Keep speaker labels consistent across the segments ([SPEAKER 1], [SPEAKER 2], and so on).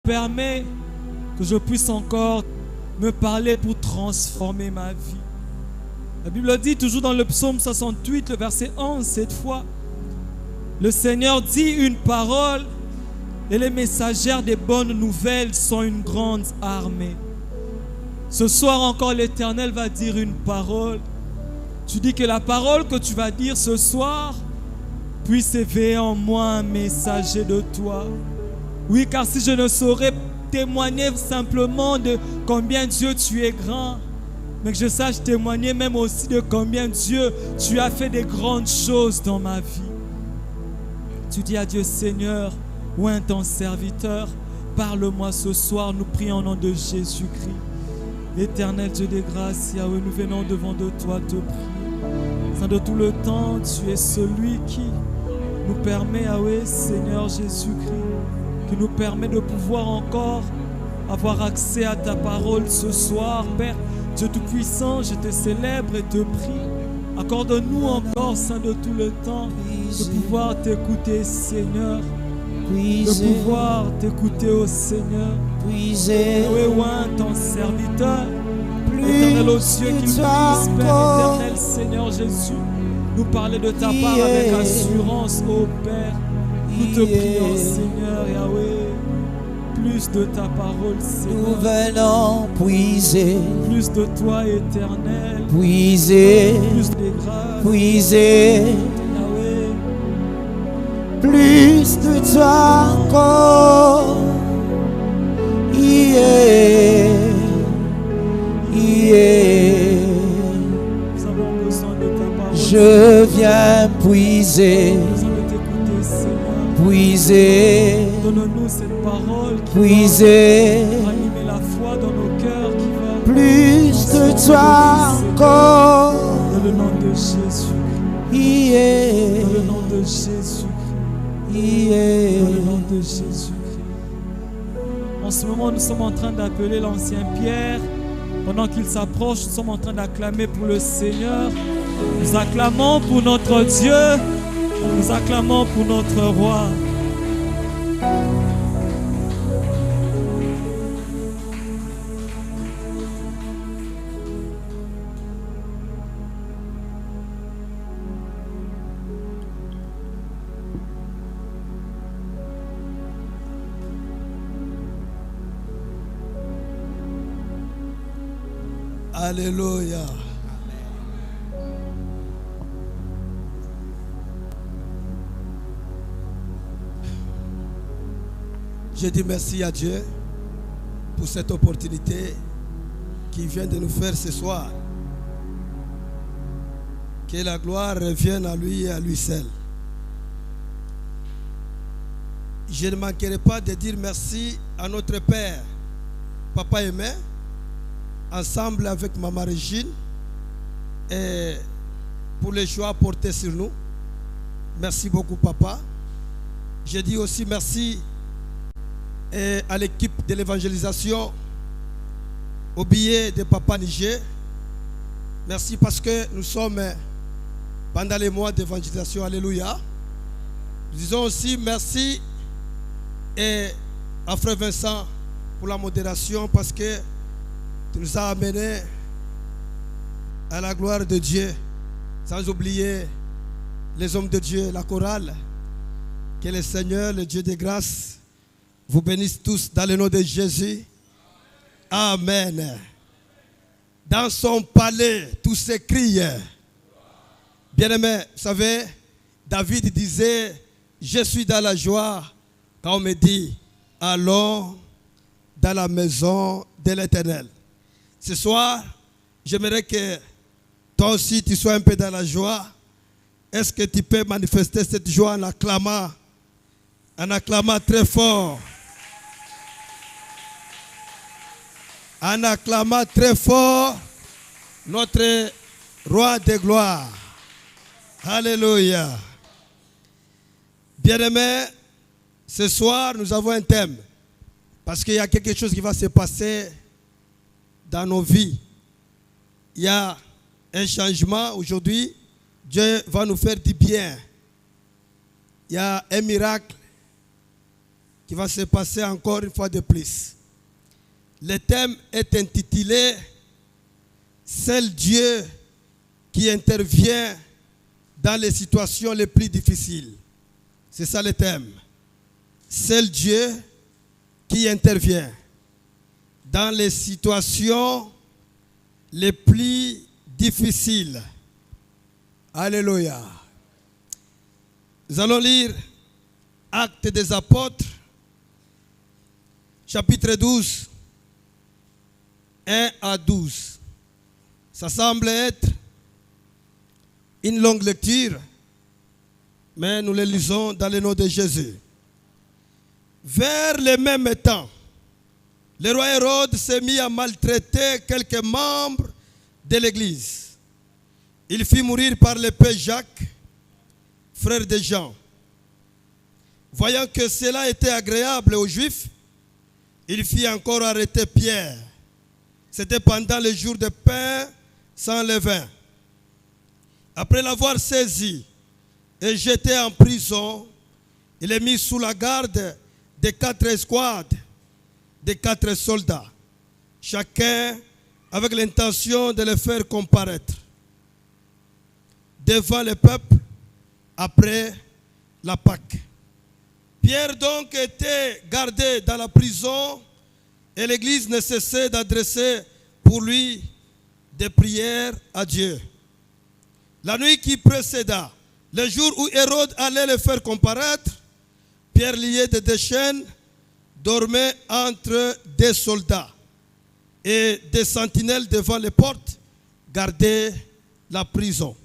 [SPEAKER 1] permets que je puisse encore me parler pour transformer ma vie. La Bible dit toujours dans le psaume 68, le verset 11, cette fois, le Seigneur dit une parole et les messagères des bonnes nouvelles sont une grande armée. Ce soir encore, l'Éternel va dire une parole. Tu dis que la parole que tu vas dire ce soir puisse éveiller en moi un messager de toi. Oui, car si je ne saurais témoigner simplement de combien Dieu tu es grand, mais que je sache témoigner même aussi de combien Dieu tu as fait des grandes choses dans ma vie. Tu dis à Dieu, Seigneur, oint ton serviteur, parle-moi ce soir, nous prions au nom de Jésus-Christ. Éternel Dieu des grâces, Yahweh, nous venons devant de toi te prier. Saint de tout le temps, tu es celui qui nous permet, Yahweh, Seigneur Jésus-Christ, qui nous permet de pouvoir encore avoir accès à ta parole ce soir. Père, Dieu Tout-Puissant, je te célèbre et te prie. Accorde-nous encore, Saint de tout le temps, de pouvoir t'écouter, Seigneur. De pouvoir t'écouter, ô Seigneur. Yahweh, oint ton serviteur. Éternel aux cieux qui nous puisse, Père éternel, Seigneur Jésus, nous parler de ta part avec assurance, ô Père. Nous te prions, Seigneur, Yahweh. Plus de ta parole, Seigneur.
[SPEAKER 2] Nous venons puiser.
[SPEAKER 1] Plus de toi, éternel.
[SPEAKER 2] Puiser.
[SPEAKER 1] Plus de grâce.
[SPEAKER 2] Puiser.
[SPEAKER 1] Yahweh.
[SPEAKER 2] Plus de toi encore. Yeah. Yeah.
[SPEAKER 1] Nous avons besoin de ta parole.
[SPEAKER 2] Je viens puiser.
[SPEAKER 1] Nous avons besoin de t'écouter, Seigneur.
[SPEAKER 2] Puiser.
[SPEAKER 1] Donne-nous cette parole qui
[SPEAKER 2] Puiser.
[SPEAKER 1] va animer la foi dans nos cœurs, qui va
[SPEAKER 2] Plus de toi encore.
[SPEAKER 1] dans le nom de Jésus.
[SPEAKER 2] Yeah.
[SPEAKER 1] Dans le nom de Jésus.
[SPEAKER 2] Yeah.
[SPEAKER 1] Dans le nom de Jésus-Christ. En ce moment, nous sommes en train d'appeler l'ancien Pierre. Pendant qu'il s'approche, nous sommes en train d'acclamer pour le Seigneur. Nous acclamons pour notre Dieu. Nous acclamons pour notre Roi.
[SPEAKER 3] Alléluia. Je dis merci à Dieu pour cette opportunité qu'il vient de nous faire ce soir. Que la gloire revienne à lui et à lui seul. Je ne manquerai pas de dire merci à notre Père, Papa Aimé, ensemble avec Maman Régine, et pour les choix portés sur nous. Merci beaucoup, Papa. Je dis aussi merci à l'équipe de l'évangélisation, au billet de Papa Niger. Merci parce que nous sommes pendant les mois d'évangélisation. Alléluia. Nous disons aussi merci à Frère Vincent pour la modération, parce que tu nous as amenés à la gloire de Dieu, sans oublier les hommes de Dieu, la chorale. Que le Seigneur, le Dieu de grâce, vous bénisse tous dans le nom de Jésus. Amen. Dans son palais, tout s'écrie. Bien-aimé, vous savez, David disait, je suis dans la joie quand on me dit, allons dans la maison de l'Éternel. Ce soir, j'aimerais que toi aussi tu sois un peu dans la joie. Est-ce que tu peux manifester cette joie en acclamant très fort? En acclamant très fort notre roi de gloire. Alléluia. Bien-aimés, ce soir nous avons un thème, parce qu'il y a quelque chose qui va se passer dans nos vies. Il y a un changement aujourd'hui. Dieu va nous faire du bien. Il y a un miracle qui va se passer encore une fois de plus. Le thème est intitulé « Seul Dieu qui intervient dans les situations les plus difficiles ». C'est ça le thème. Seul Dieu qui intervient dans les situations les plus difficiles. Alléluia. Nous allons lire Actes des Apôtres, chapitre 12, 1 à 12. Ça semble être une longue lecture, mais nous le lisons dans le nom de Jésus. Vers le même temps, le roi Hérode s'est mis à maltraiter quelques membres de l'Église. Il fit mourir par l'épée Jacques, frère de Jean. Voyant que cela était agréable aux Juifs, il fit encore arrêter Pierre. C'était pendant le jour de pain sans levain. Après l'avoir saisi et jeté en prison, il est mis sous la garde de 4 escouades, de 4 soldats, chacun avec l'intention de le faire comparaître devant le peuple après la Pâque. Pierre donc était gardé dans la prison et l'Église ne cessait d'adresser pour lui des prières à Dieu. La nuit qui précéda, le jour où Hérode allait le faire comparaître, Pierre, lié de 2 chaînes, dormait entre des soldats et des sentinelles devant les portes gardaient la prison.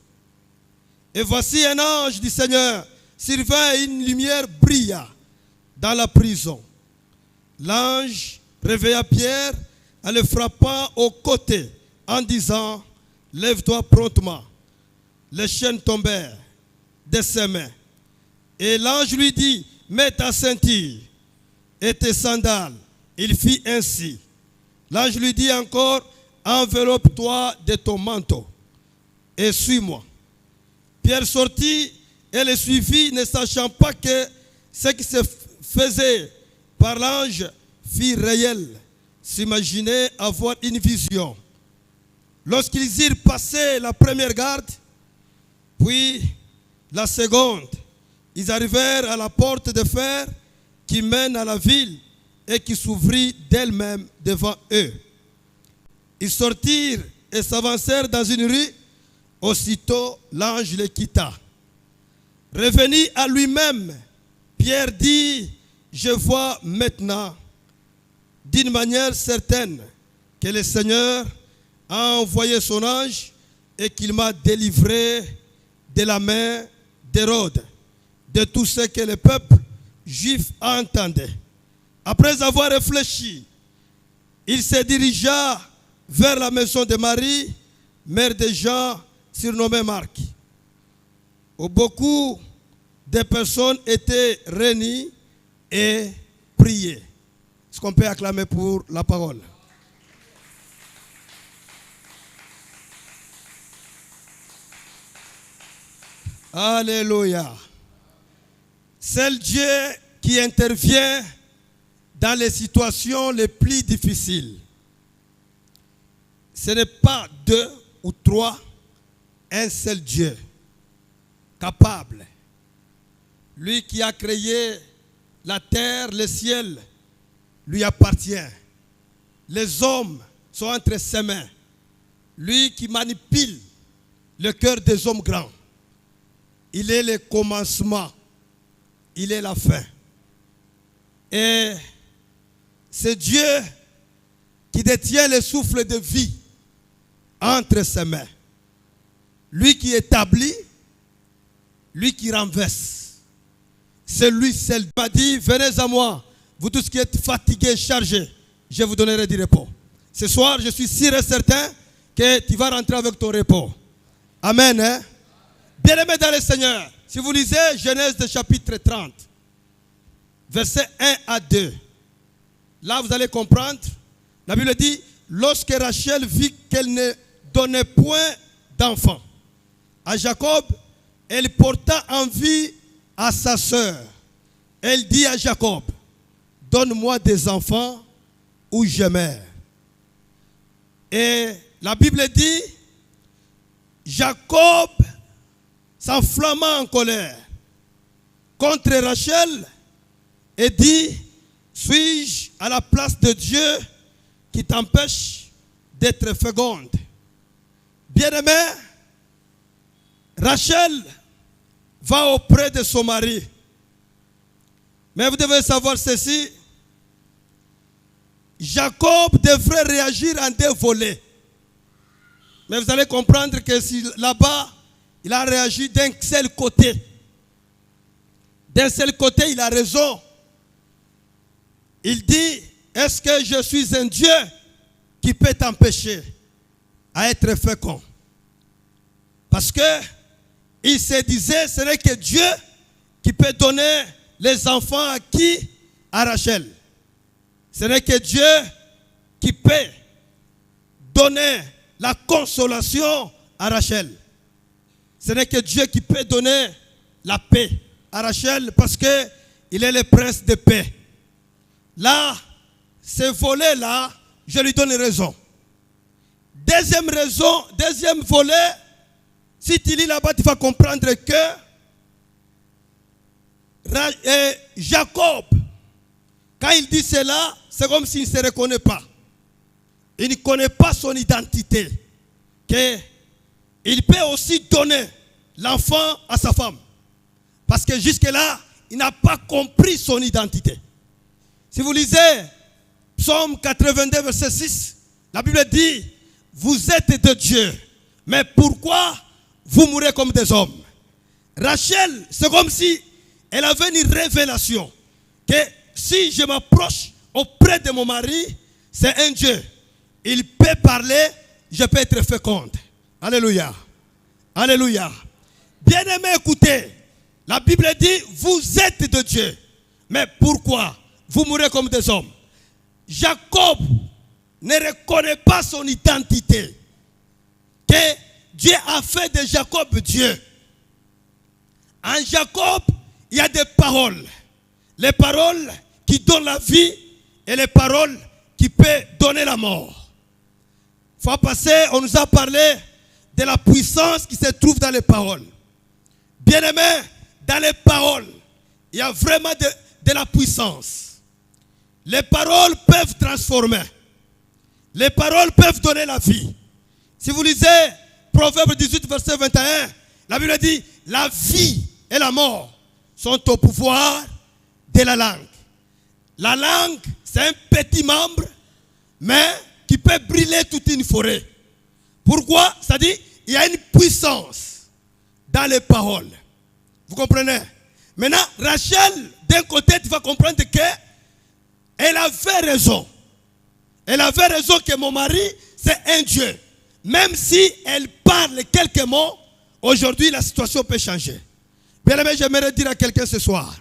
[SPEAKER 3] Et voici un ange du Seigneur survint et une lumière brilla dans la prison. L'ange réveilla Pierre en le frappant au côté en disant « Lève-toi promptement ». Les chaînes tombèrent de ses mains. Et l'ange lui dit « Mets ta ceinture et tes sandales ». Il fit ainsi. L'ange lui dit encore « Enveloppe-toi de ton manteau et suis-moi ». Pierre sortit et le suivit, ne sachant pas que ce qui se faisait par l'ange fut réel. S'imaginer avoir une vision. Lorsqu'ils eurent passé la première garde, puis la seconde, ils arrivèrent à la porte de fer qui mène à la ville et qui s'ouvrit d'elle-même devant eux. Ils sortirent et s'avancèrent dans une rue. Aussitôt, l'ange les quitta. Revenu à lui-même, Pierre dit, je vois maintenant d'une manière certaine que le Seigneur a envoyé son ange et qu'il m'a délivré de la main d'Hérode, de tout ce que le peuple juif entendait. Après avoir réfléchi, il se dirigea vers la maison de Marie, mère de Jean, surnommé Marc, où beaucoup de personnes étaient réunies et priaient. Est-ce qu'on peut acclamer pour la parole? Alléluia. C'est Dieu qui intervient dans les situations les plus difficiles. Ce n'est pas 2 ou 3, un seul Dieu, capable. Lui qui a créé la terre, le ciel, lui appartient. Les hommes sont entre ses mains. Lui qui manipule le cœur des hommes grands. Il est le commencement. Il est la fin. Et c'est Dieu qui détient le souffle de vie entre ses mains. Lui qui établit, lui qui renverse. C'est lui seul. Il m'a dit, venez à moi, vous tous qui êtes fatigués, chargés, je vous donnerai du repos. Ce soir, je suis sûr et certain que tu vas rentrer avec ton repos. Amen. Hein? Bien-aimés dans le Seigneur, si vous lisez Genèse chapitre 30, versets 1 à 2, là vous allez comprendre, la Bible dit, lorsque Rachel vit qu'elle ne donnait point d'enfant à Jacob, elle porta envie à sa sœur. Elle dit à Jacob, donne-moi des enfants ou je meurs. Et la Bible dit, Jacob s'enflamma en colère contre Rachel et dit, suis-je à la place de Dieu qui t'empêche d'être féconde? Bien-aimé, Rachel va auprès de son mari. Mais vous devez savoir ceci, Jacob devrait réagir en deux volets. Mais vous allez comprendre que si là-bas, il a réagi d'un seul côté. D'un seul côté, il a raison. Il dit, est-ce que je suis un Dieu qui peut t'empêcher à être fécond? Parce que il se disait, ce n'est que Dieu qui peut donner les enfants à qui? À Rachel. Ce n'est que Dieu qui peut donner la consolation à Rachel. Ce n'est que Dieu qui peut donner la paix à Rachel parce qu'il est le prince de paix. Là, ce volet-là, je lui donne raison. Deuxième raison, deuxième volet, si tu lis là-bas, tu vas comprendre que Jacob, quand il dit cela, c'est comme s'il ne se reconnaît pas. Il ne connaît pas son identité. Il peut aussi donner l'enfant à sa femme. Parce que jusque-là, il n'a pas compris son identité. Si vous lisez Psaume 82, verset 6, la Bible dit, vous êtes de Dieu, mais pourquoi vous mourrez comme des hommes? Rachel, c'est comme si elle avait une révélation que si je m'approche auprès de mon mari, c'est un Dieu. Il peut parler, je peux être féconde. Alléluia. Alléluia. Bien-aimé, écoutez. La Bible dit, vous êtes de Dieu. Mais pourquoi vous mourrez comme des hommes? Jacob ne reconnaît pas son identité. Que Dieu a fait de Jacob Dieu. En Jacob, il y a des paroles. Les paroles qui donnent la vie et les paroles qui peuvent donner la mort. Fois passée, on nous a parlé de la puissance qui se trouve dans les paroles. Bien-aimé, dans les paroles, il y a vraiment de la puissance. Les paroles peuvent transformer. Les paroles peuvent donner la vie. Si vous lisez Proverbe 18, verset 21, la Bible dit, la vie et la mort sont au pouvoir de la langue. La langue, c'est un petit membre, mais qui peut brûler toute une forêt. Pourquoi? C'est-à-dire, il y a une puissance dans les paroles. Vous comprenez? Maintenant, Rachel, d'un côté, tu vas comprendre qu'elle avait raison. Elle avait raison que mon mari, c'est un Dieu. Même si elle parle quelques mots, aujourd'hui, la situation peut changer. Bien aimé, j'aimerais dire à quelqu'un ce soir,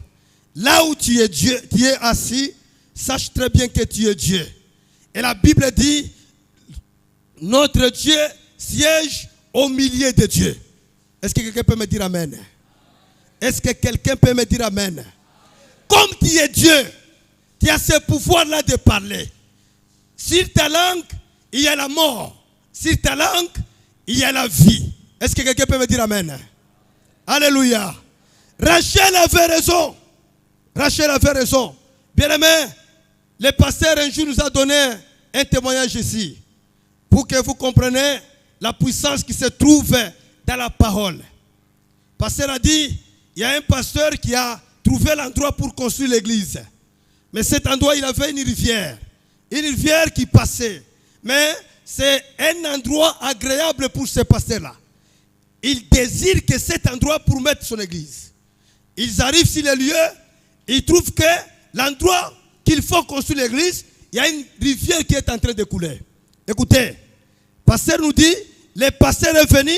[SPEAKER 3] là où tu es Dieu, tu es assis, sache très bien que tu es Dieu. Et la Bible dit, notre Dieu siège au milieu de Dieu. Est-ce que quelqu'un peut me dire amen? Est-ce que quelqu'un peut me dire amen? Comme tu es Dieu, tu as ce pouvoir-là de parler. Sur ta langue, il y a la mort. Sur ta langue, il y a la vie. Est-ce que quelqu'un peut me dire amen? Alléluia. Rachel avait raison. Rachel avait raison. Bien aimé, le pasteur un jour nous a donné un témoignage ici. Pour que vous compreniez la puissance qui se trouve dans la parole. Le pasteur a dit, il y a un pasteur qui a trouvé l'endroit pour construire l'église. Mais cet endroit, il avait une rivière. Une rivière qui passait. Mais c'est un endroit agréable pour ce pasteur-là. Il désire que cet endroit pour mettre son église. Ils arrivent sur le lieu, ils trouvent que l'endroit qu'il faut construire l'église, il y a une rivière qui est en train de couler. Écoutez, le pasteur nous dit, le pasteur est venu,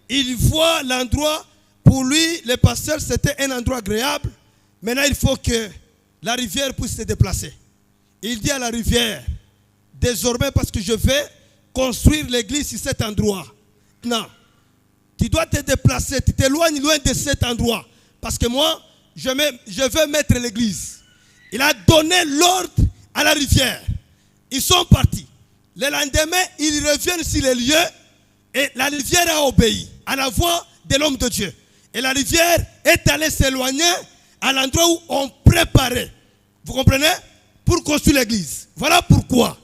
[SPEAKER 3] il voit l'endroit, pour lui, le pasteur, c'était un endroit agréable. Maintenant, il faut que la rivière puisse se déplacer. Il dit à la rivière, désormais, parce que je vais construire l'église sur cet endroit. Non, tu dois te déplacer, tu t'éloignes loin de cet endroit. Parce que moi, je vais mettre l'église. Il a donné l'ordre à la rivière. Ils sont partis. Le lendemain, ils reviennent sur les lieux et la rivière a obéi à la voix de l'homme de Dieu. Et la rivière est allée s'éloigner à l'endroit où on préparait. Vous comprenez? Pour construire l'église. Voilà pourquoi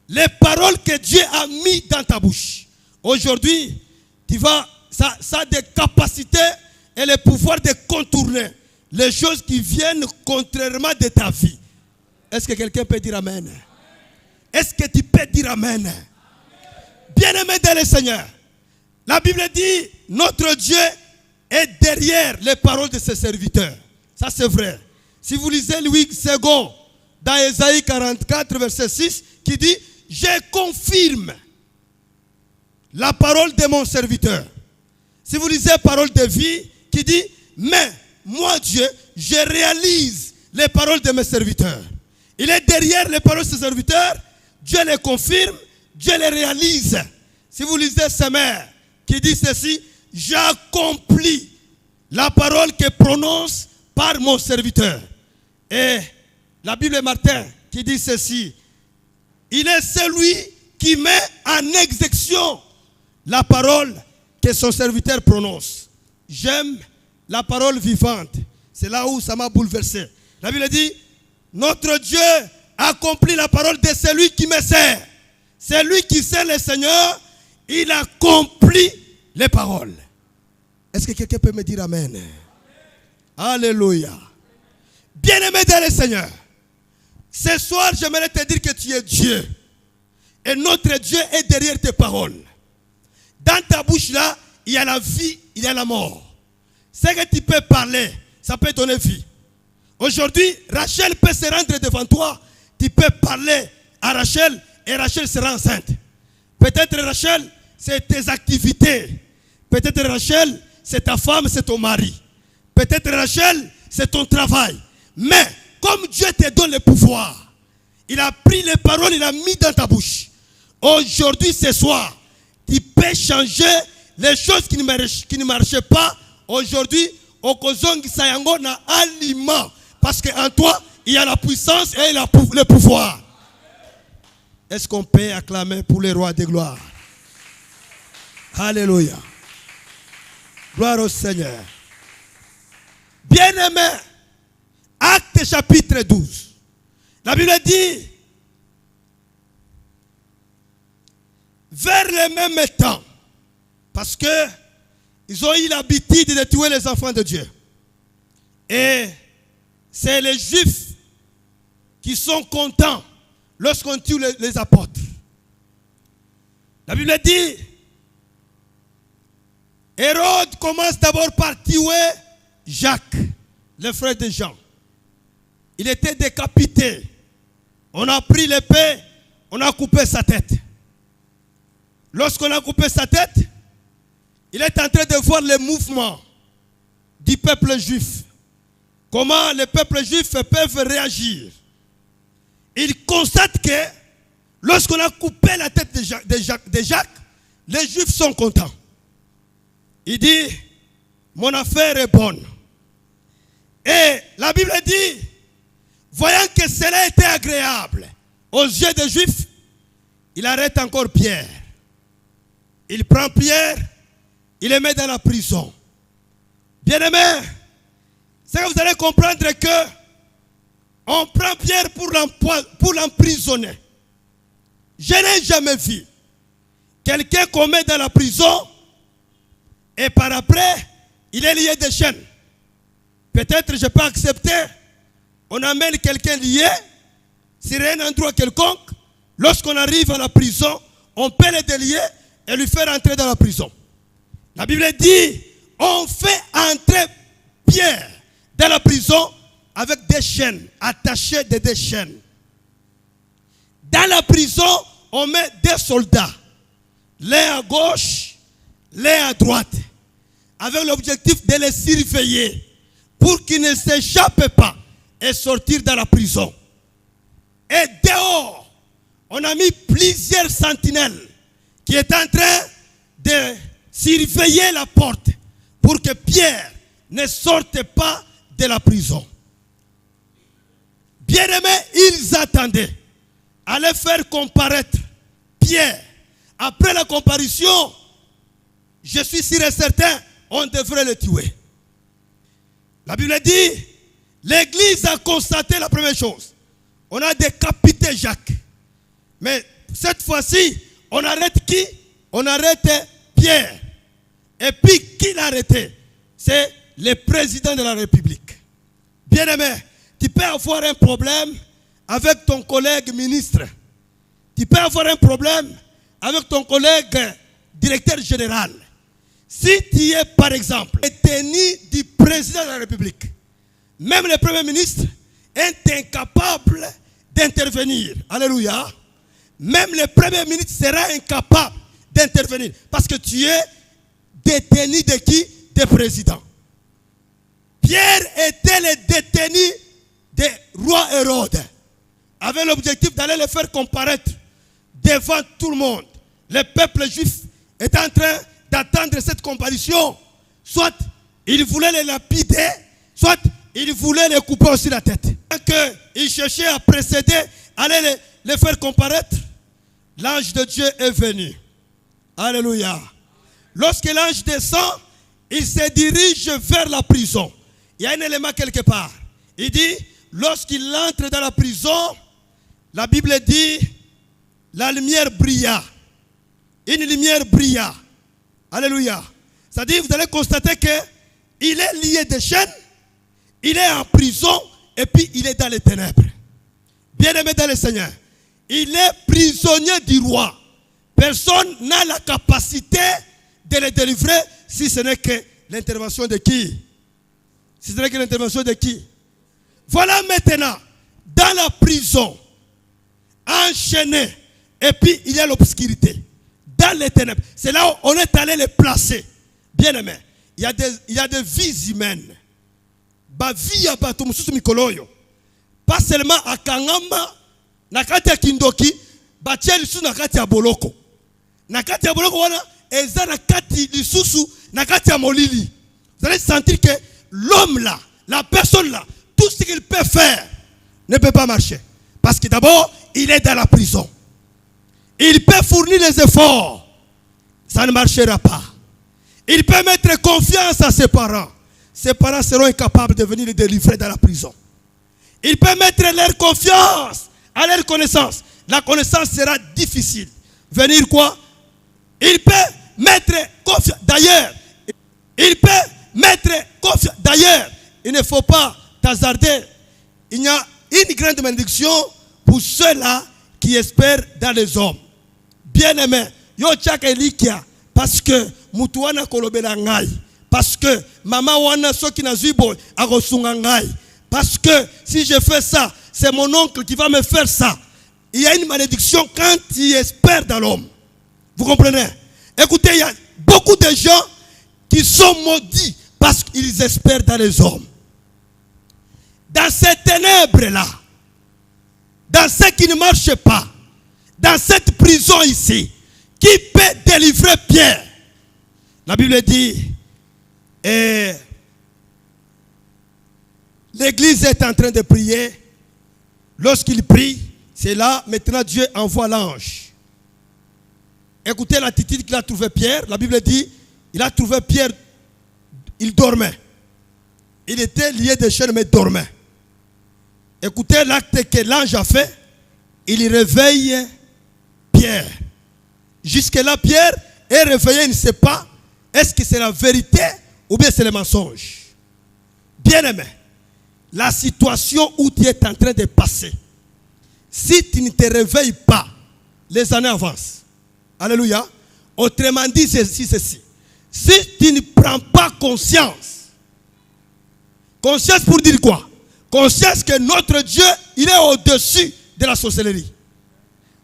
[SPEAKER 3] les paroles que Dieu a mises dans ta bouche. Aujourd'hui, ça a des capacités et le pouvoir de contourner les choses qui viennent contrairement de ta vie. Est-ce que quelqu'un peut dire amen? Est-ce que tu peux dire amen? Bien-aimé dans le Seigneur, la Bible dit, notre Dieu est derrière les paroles de ses serviteurs. Ça c'est vrai. Si vous lisez Louis II dans Ésaïe 44, verset 6, qui dit, je confirme la parole de mon serviteur. Si vous lisez parole de vie, qui dit, mais moi Dieu, je réalise les paroles de mes serviteurs. Il est derrière les paroles de ses serviteurs, Dieu les confirme, Dieu les réalise. Si vous lisez Semer, qui dit ceci, j'accomplis la parole que prononce par mon serviteur. Et la Bible Martin qui dit ceci, il est celui qui met en exécution la parole que son serviteur prononce. J'aime la parole vivante. C'est là où ça m'a bouleversé. La Bible dit, notre Dieu accomplit la parole de celui qui me sert. Celui qui sert le Seigneur, il accomplit les paroles. Est-ce que quelqu'un peut me dire amen? Alléluia. Bien-aimé dans le Seigneur, ce soir, j'aimerais te dire que tu es Dieu. Et notre Dieu est derrière tes paroles. Dans ta bouche là, il y a la vie, il y a la mort. Ce que tu peux parler, ça peut donner vie. Aujourd'hui, Rachel peut se rendre devant toi. Tu peux parler à Rachel et Rachel sera enceinte. Peut-être Rachel, c'est tes activités. Peut-être Rachel, c'est ta femme, c'est ton mari. Peut-être Rachel, c'est ton travail. Mais comme Dieu te donne le pouvoir, il a pris les paroles, il a mis dans ta bouche. Aujourd'hui, ce soir, tu peux changer les choses qui ne marchaient pas. Aujourd'hui, au Kozongi Sayango na aliment. Parce qu'en toi, il y a la puissance et le pouvoir. Est-ce qu'on peut acclamer pour les rois de gloire? Alléluia. Gloire au Seigneur. Bien-aimé, Acte chapitre 12. La Bible dit, vers le même temps, parce que ils ont eu l'habitude de tuer les enfants de Dieu. Et c'est les Juifs qui sont contents lorsqu'on tue les apôtres. La Bible dit, Hérode commence d'abord par tuer Jacques, le frère de Jean. Il était décapité. On a pris l'épée, on a coupé sa tête. Lorsqu'on a coupé sa tête, il est en train de voir le mouvement du peuple juif. Comment les peuples juifs peuvent réagir. Il constate que lorsqu'on a coupé la tête de Jacques, les Juifs sont contents. Il dit, mon affaire est bonne. Et la Bible dit, voyant que cela était agréable aux yeux des Juifs, il arrête encore Pierre. Il prend Pierre, il le met dans la prison. Bien-aimé, c'est que vous allez comprendre que on prend Pierre pour l'emprisonner. Je n'ai jamais vu quelqu'un qu'on met dans la prison et par après, il est lié de chaînes. Peut-être je peux accepter, on amène quelqu'un lié sur un endroit quelconque. Lorsqu'on arrive à la prison, on peut le délier et lui faire entrer dans la prison. La Bible dit, on fait entrer Pierre dans la prison avec des chaînes, attachées de des chaînes. Dans la prison, on met des soldats, l'un à gauche, l'un à droite, avec l'objectif de les surveiller pour qu'ils ne s'échappent pas et sortir dans la prison. Et dehors, on a mis plusieurs sentinelles qui étaient en train de surveiller la porte pour que Pierre ne sorte pas de la prison. Bien-aimés, ils attendaient à les faire comparaître Pierre. Après la comparution, je suis sûr et certain, on devrait le tuer. La Bible dit, l'Église a constaté la première chose. On a décapité Jacques. Mais cette fois-ci, on arrête qui? On arrête Pierre. Et puis, qui l'a arrêté? C'est le président de la République. Bien-aimé, tu peux avoir un problème avec ton collègue ministre. Tu peux avoir un problème avec ton collègue directeur général. Si tu es, par exemple, détenu du président de la République, même le premier ministre est incapable d'intervenir. Alléluia. Même le premier ministre sera incapable d'intervenir. Parce que tu es détenu de qui? Des présidents. Pierre était le détenu des rois Hérode, avec l'objectif d'aller le faire comparaître devant tout le monde. Le peuple juif est en train d'attendre cette comparution. Soit il voulait les lapider, soit il voulait les couper aussi la tête. Quand il cherchait à précéder, aller les faire comparaître, l'ange de Dieu est venu. Alléluia. Lorsque l'ange descend, il se dirige vers la prison. Il y a un élément quelque part. Il dit, lorsqu'il entre dans la prison, la Bible dit, la lumière brilla. Une lumière brilla. Alléluia. C'est-à-dire, vous allez constater qu'il est lié des chaînes, il est en prison, et puis il est dans les ténèbres. Bien-aimé dans le Seigneur, il est prisonnier du roi. Personne n'a la capacité de le délivrer si ce n'est que l'intervention de qui? Si ce n'est que l'intervention de qui? Voilà maintenant, dans la prison, enchaîné, et puis il y a l'obscurité. Dans les ténèbres, c'est là où on est allé les placer. Bien aimé, il y a des vies humaines. Ba vie ya bato mususu mikoloyo. Pas seulement à Kangamba, nakati ya Kindoki, batia lisusu nakati ya Boloko. Nakati ya Boloko wana, eza nakati lisusu nakati ya Molili. Vous allez sentir que l'homme là, la personne là, tout ce qu'il peut faire ne peut pas marcher. Parce que d'abord, il est dans la prison. Il peut fournir les efforts. Ça ne marchera pas. Il peut mettre confiance à ses parents. Ses parents seront incapables de venir le délivrer dans la prison. Il peut mettre leur confiance à leur connaissance. La connaissance sera difficile. Venir quoi? Il peut mettre confiance. D'ailleurs, D'ailleurs, il ne faut pas t'hasarder. Il y a une grande malédiction pour ceux-là qui espèrent dans les hommes. Bien-aimé, yo tchaka elikia parce que mutu wana kolobela ngai, parce que maman wana soki na zuibo akosunga ngai, parce que si je fais ça, c'est mon oncle qui va me faire ça. Il y a une malédiction quand tu espères dans l'homme. Vous comprenez? Écoutez, il y a beaucoup de gens qui sont maudits parce qu'ils espèrent dans les hommes. Dans ces ténèbres-là, dans ce qui ne marche pas, dans cette prison ici, qui peut délivrer Pierre? La Bible dit, et l'église est en train de prier. Lorsqu'il prie, c'est là, maintenant Dieu envoie l'ange. Écoutez l'attitude qu'il a trouvé Pierre. La Bible dit, il a trouvé Pierre, il dormait. Il était lié de chaînes, mais dormait. Écoutez l'acte que l'ange a fait. Il réveille Pierre. Jusque-là, Pierre est réveillé, il ne sait pas est-ce que c'est la vérité ou bien c'est le mensonge. Bien-aimé, la situation où tu es en train de passer, si tu ne te réveilles pas, les années avancent. Alléluia. Autrement dit, ceci. Si tu ne prends pas conscience, conscience pour dire quoi? Conscience que notre Dieu, il est au-dessus de la sorcellerie.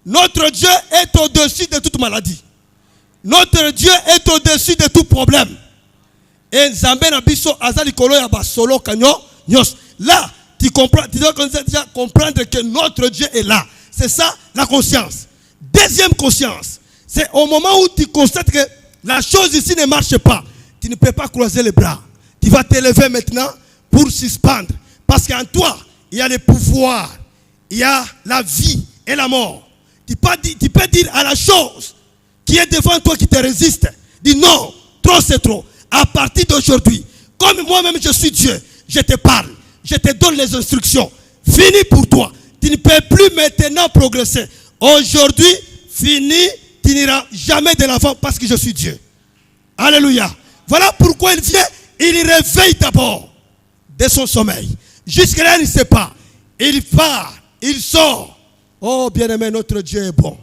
[SPEAKER 3] Notre Dieu est au-dessus de toute maladie. Notre Dieu est au-dessus de tout problème. Et Zambé Nabiso Azali Kolo ya basolo kanyo nyos. Là, tu comprends, tu dois déjà comprendre que notre Dieu est là. C'est ça la conscience. Deuxième conscience, c'est au moment où tu constates que la chose ici ne marche pas. Tu ne peux pas croiser les bras. Tu vas t'élever maintenant pour suspendre. Parce qu'en toi, il y a le pouvoir, il y a la vie et la mort. Tu peux dire à la chose qui est devant toi, qui te résiste, dis non, trop c'est trop. À partir d'aujourd'hui, comme moi-même je suis Dieu, je te parle, je te donne les instructions. Fini pour toi. Tu ne peux plus maintenant progresser. Aujourd'hui, fini, tu n'iras jamais de l'avant parce que je suis Dieu. Alléluia. Voilà pourquoi il vient, il réveille d'abord de son sommeil. Jusque-là, il ne sait pas. Il part, il sort. Oh, bien-aimé, notre Dieu est bon.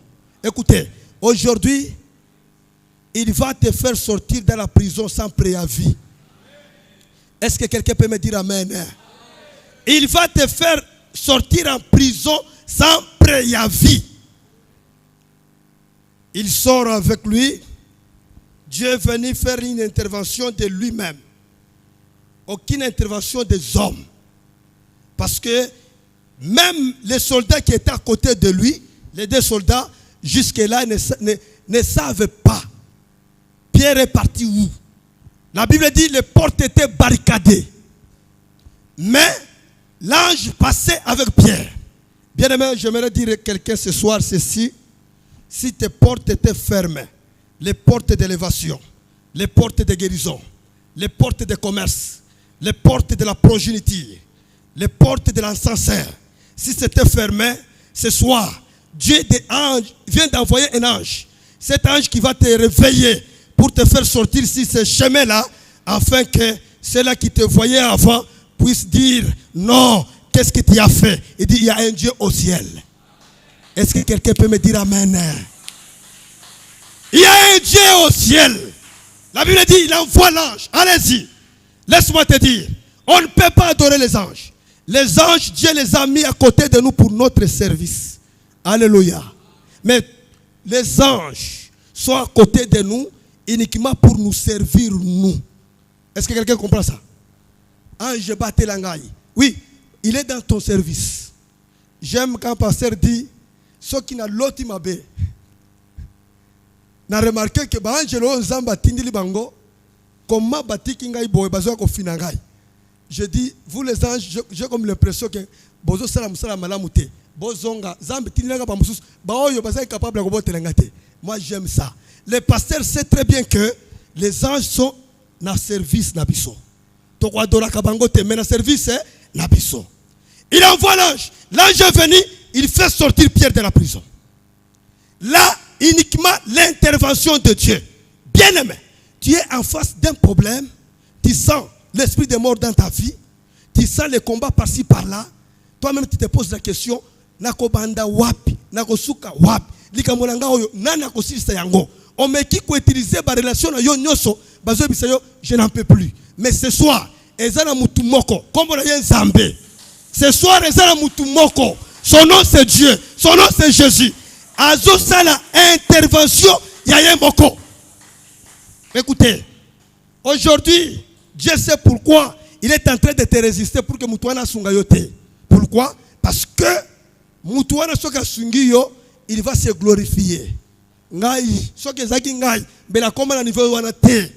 [SPEAKER 3] Écoutez, aujourd'hui, il va te faire sortir de la prison sans préavis. Est-ce que quelqu'un peut me dire amen? Il va te faire sortir en prison sans préavis. Il sort avec lui. Dieu est venu faire une intervention de lui-même. Aucune intervention des hommes. Parce que même les soldats qui étaient à côté de lui, les deux soldats, jusque-là ne savaient pas. Pierre est parti où? La Bible dit que les portes étaient barricadées. Mais l'ange passait avec Pierre. Bien aimé, j'aimerais dire à quelqu'un ce soir ceci. Si tes portes étaient fermées, les portes d'élévation, les portes de guérison, les portes de commerce, les portes de la progéniture, les portes de l'encenseur, si c'était fermé, ce soir, Dieu vient d'envoyer un ange. Cet ange qui va te réveiller pour te faire sortir sur ce chemin-là, afin que ceux-là qui te voyaient avant puissent dire, non, qu'est-ce que tu as fait? Il dit, il y a un Dieu au ciel. Est-ce que quelqu'un peut me dire amen? Il y a un Dieu au ciel. La Bible dit, il envoie l'ange. Allez-y. Laisse-moi te dire, on ne peut pas adorer les anges. Les anges, Dieu les a mis à côté de nous pour notre service. Alléluia. Mais les anges sont à côté de nous uniquement pour nous servir nous. Est-ce que quelqu'un comprend ça? Ange batté l'angaï. Oui, il est dans ton service. J'aime quand le pasteur dit, ceux qui n'ont l'autre mabé. N'a remarqué que Angelo Zamba Tindili Bango, comment bâti Kingai Boy Bazo Kofinangai. Je dis, vous les anges, j'ai comme l'impression que Bozo Salam Salam Malamute, Bozonga, Zambi Tindilanga Bamoussous, Baoyo Baza est capable de roboter l'angate. Moi j'aime ça. Le pasteur sait très bien que les anges sont dans le service Nabiso. Tokwado Kabango te mais dans le service Nabiso. Il envoie l'ange. L'ange est venu, il fait sortir Pierre de la prison. Là, uniquement l'intervention de Dieu. Bien-aimé, tu es en face d'un problème, tu sens l'esprit de mort dans ta vie, tu sens les combats par-ci par-là, toi-même tu te poses la question, nakobanda wapi, nakosuka wapi, likamolanga oyo, nana kosilisa yango. On me qui peut utiliser la relation na yo nyoso, bazo bisayo, je n'en peux plus. Mais ce soir, ezana mutu moko, comme on a dit Zambé. Ce soir, ezana mutu moko. Son nom c'est Dieu, son nom c'est Jésus. Azo sala intervention yaya moko. Écoutez, aujourd'hui, Dieu sait pourquoi il est en train de te résister pour que Moutouana sungayote. Pourquoi? Parce que Moutouana soka sungiyo, il va se glorifier. Ngai, soka zaki ngai, bela koma na niveau wana te.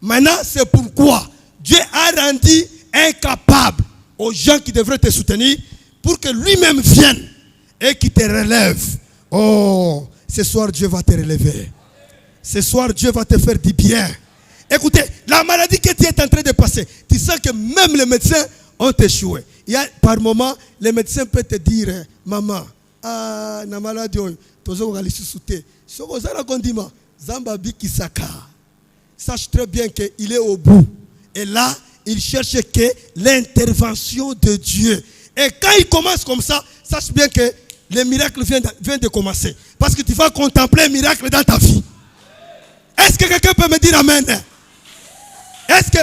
[SPEAKER 3] Maintenant, c'est pourquoi Dieu a rendu incapable aux gens qui devraient te soutenir pour que lui-même vienne et qui te relève. Oh, ce soir Dieu va te relever. Ce soir Dieu va te faire du bien. Écoutez, la maladie que tu es en train de passer, tu sens que même les médecins ont échoué. Il y a par moment, les médecins peuvent te dire, maman, ah, na maladie, tozo gali susute. Soko zala kondima, zamba bikisaka. Sache très bien qu'il est au bout. Et là, il cherche que l'intervention de Dieu. Et quand il commence comme ça, sache bien que le miracle vient de commencer. Parce que tu vas contempler un miracle dans ta vie. Est-ce que quelqu'un peut me dire amen? Est-ce que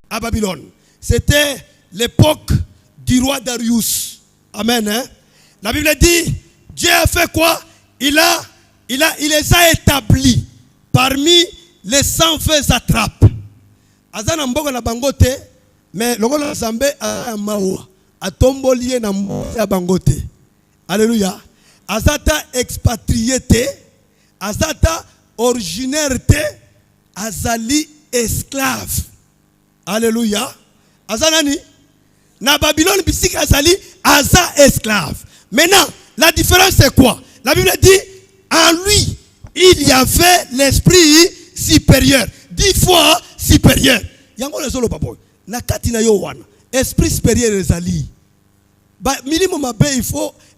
[SPEAKER 3] à Babylone, c'était l'époque du roi Darius. Amen. Hein? La Bible dit, Dieu a fait quoi? Il les a établis parmi les 120 attrapes. Azana mbogo na bangote, mais logo na zambe a mawa, a tombolié na mbogo bangote. Alléluia. Azata expatrié te, azata originaire te, azali esclave. Alléluia. Azanani, Na Babylone, bisika azali, aza esclave. Maintenant, la différence c'est quoi? La Bible dit, en lui, il y avait l'esprit supérieur. 10 fois supérieur. Yango le solo papo. Na kati na yo wana. Esprit supérieur ezali. Ba minimum mabe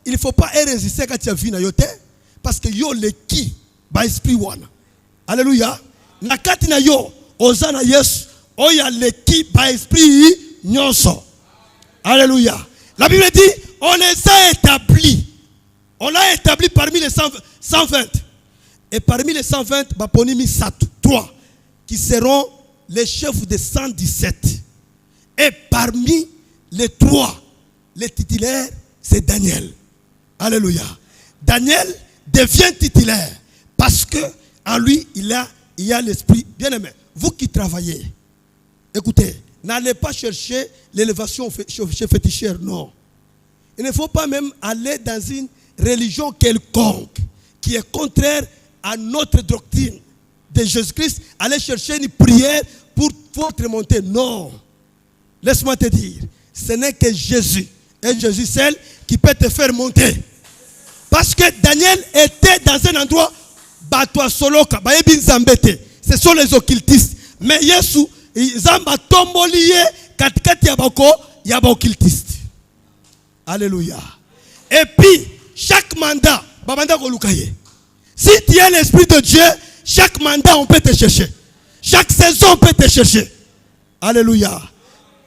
[SPEAKER 3] il faut pas résister quand tu as vu na yote parce que yo le qui ba esprit wana. Alléluia. Na kati na yo ozana Yesu oya le qui ba esprit nyonso. Alléluia. La Bible dit on les a établis. On l'a établi parmi les 120. Et parmi les 120, Baponimi Sat, 3, qui seront les chefs des 117. Et parmi les 3, les titulaires, c'est Daniel. Alléluia. Daniel devient titulaire parce que en lui, il y a l'esprit. Bien aimé, vous qui travaillez, écoutez, n'allez pas chercher l'élévation chez féticheur, non. Il ne faut pas même aller dans une religion quelconque qui est contraire à notre doctrine de Jésus-Christ, aller chercher une prière pour votre montée. Non. Laisse-moi te dire, ce n'est que Jésus. Et Jésus seul qui peut te faire monter. Parce que Daniel était dans un endroit, ce sont les occultistes. Mais Yesu, Zamba tombolié, katikati yaba occultiste. Alléluia. Et puis, chaque mandat, si tu es l'Esprit de Dieu, chaque mandat on peut te chercher. Chaque saison on peut te chercher. Alléluia.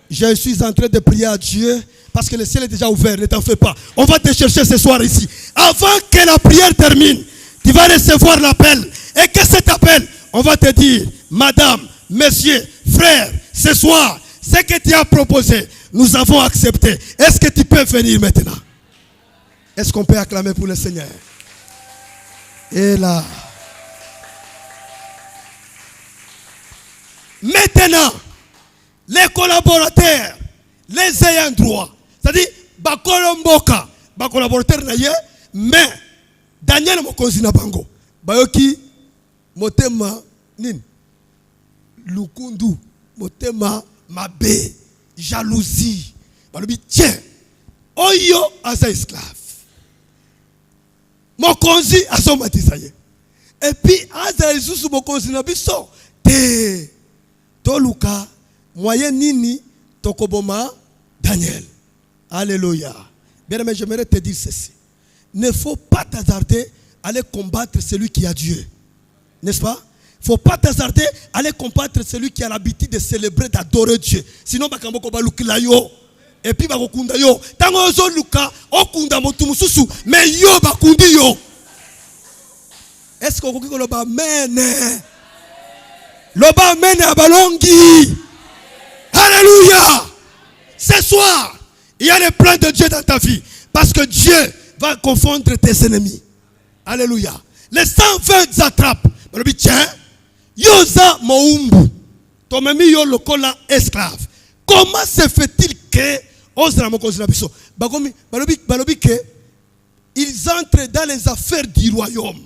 [SPEAKER 3] Je suis en train de prier à Dieu parce que le ciel est déjà ouvert, ne t'en fais pas. On va te chercher ce soir ici. Avant que la prière termine, tu vas recevoir l'appel. Et que cet appel, on va te dire, madame, monsieur, frère, ce soir, ce que tu as proposé, nous avons accepté. Est-ce que tu peux venir maintenant? Est-ce qu'on peut acclamer pour le Seigneur? Et là. Maintenant, les collaborateurs, les ayants droit, c'est-à-dire, bakolomboka, collaborateurs naye, mais Daniel mokonzi na bango, bayoki motema nin, lukundu, motema mabe, jalousie, balobi tiens, oyo asa esclave. Mokonzi asomatisa ye. Et puis aza lisusu mokonzi na biso te toluka moyen nini tokoboma Daniel. Alléluia. Bien aimé, j'aimerais te dire ceci. Ne faut pas t'hasarder à aller combattre celui qui a Dieu. N'est-ce pas? Il ne faut pas t'hasarder à aller combattre celui qui a l'habitude de célébrer, d'adorer Dieu. Sinon, bakambo ba lukila yo. Et puis bakunda yo. Tango ozo luka okunda motu mususu, mais yo bakundi yo. Est-ce qu'on dit que le ba mène? Le ba mène à balongi. Alléluia. Ce soir, il y a les plans de Dieu dans ta vie. Parce que Dieu va confondre tes ennemis. Alléluia. Les 120 attrapes. Tiens, yoza moumbu. Tomemi yo lokola esclave. Comment se fait-il que ils entrent dans les affaires du royaume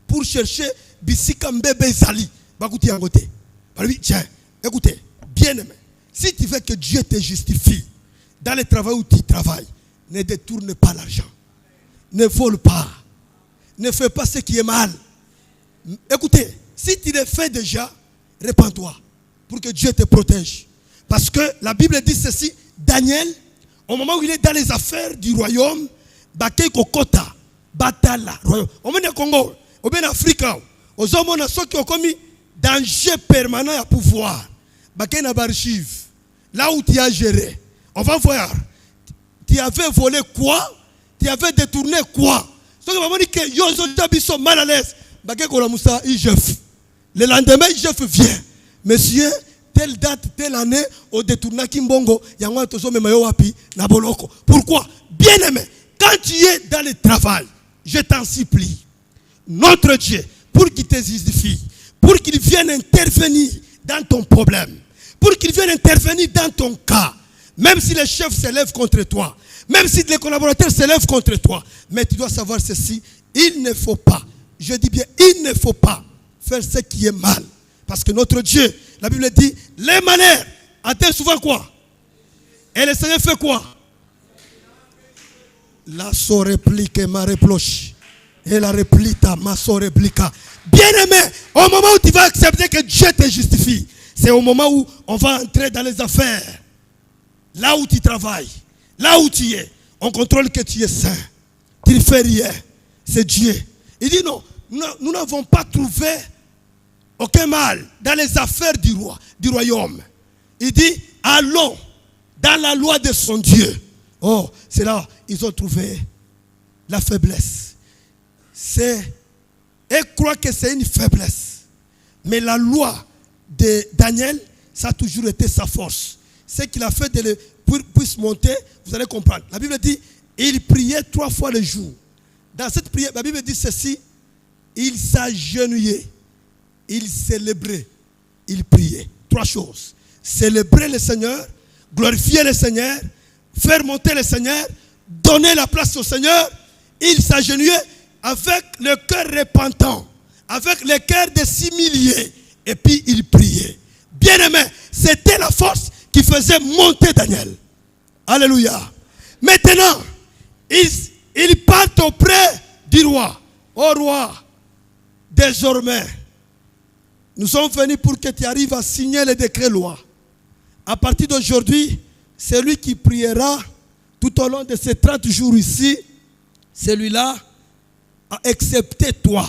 [SPEAKER 3] pour chercher bisika mbebe zali. Tiens, écoutez, bien aimé, si tu veux que Dieu te justifie dans le travail où tu travailles, ne détourne pas l'argent. Ne vole pas. Ne fais pas ce qui est mal. Écoutez, si tu le fais déjà, répands-toi pour que Dieu te protège. Parce que la Bible dit ceci, Daniel, au moment où il est dans les affaires du royaume, Bakei Kokota, Batala, royaume. Au moins au Congo, au bien Afrique, aux hommes qui ont commis danger permanent à pouvoir. Bakei na archive, là où tu as géré. On va voir. Tu avais volé quoi? Tu avais détourné quoi? Ce qui va dire que Yozo sont mal à l'aise. Bakei Kolamusa, IGF. Le lendemain, IGF vient. Monsieur, telle date, telle année, au détourna Kimbongo, Yangwa Tozo Memayo Wapi, Naboloko. Pourquoi? Bien aimé, quand tu es dans le travail, je t'en supplie, notre Dieu, pour qu'il te justifie, pour qu'il vienne intervenir dans ton problème, pour qu'il vienne intervenir dans ton cas, même si les chefs s'élèvent contre toi, même si les collaborateurs s'élèvent contre toi, mais tu dois savoir ceci, il ne faut pas, je dis bien, il ne faut pas faire ce qui est mal. Parce que notre Dieu, la Bible dit, les manières atteignent souvent quoi? Et le Seigneur fait quoi? La so réplique ma reproche. Et la réplique ma so réplique. Bien-aimé, au moment où tu vas accepter que Dieu te justifie, c'est au moment où on va entrer dans les affaires. Là où tu travailles, là où tu es, on contrôle que tu es saint. Tu ne fais rien. C'est Dieu. Il dit non, nous n'avons pas trouvé aucun mal dans les affaires du roi, du royaume. Il dit, allons dans la loi de son Dieu. Oh, c'est là ils ont trouvé la faiblesse. Et croient que c'est une faiblesse. Mais la loi de Daniel, ça a toujours été sa force. Ce qu'il a fait pour puisse monter, vous allez comprendre. La Bible dit, il priait 3 fois le jour. Dans cette prière, la Bible dit ceci, il s'agenouillait, il célébrait, il priait. 3 choses. Célébrer le Seigneur, glorifier le Seigneur, faire monter le Seigneur, donner la place au Seigneur. Il s'agenouillait avec le cœur repentant, avec le cœur de s'humilier, et puis il priait. Bien-aimé, c'était la force qui faisait monter Daniel. Alléluia. Maintenant, ils partent auprès du roi. Ô roi, désormais, nous sommes venus pour que tu arrives à signer le décret loi. À partir d'aujourd'hui, celui qui priera tout au long de ces 30 jours ici, celui-là a accepté toi.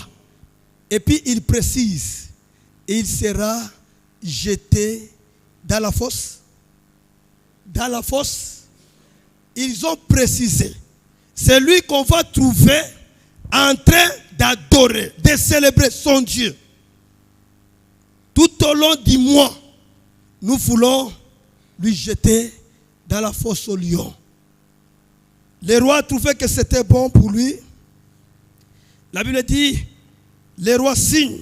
[SPEAKER 3] Et puis il précise, il sera jeté dans la fosse. Dans la fosse, ils ont précisé, c'est lui qu'on va trouver en train d'adorer, de célébrer son Dieu. Tout au long du mois, nous voulons lui jeter dans la fosse au lion. Le roi a trouvé que c'était bon pour lui. La Bible dit, le roi signe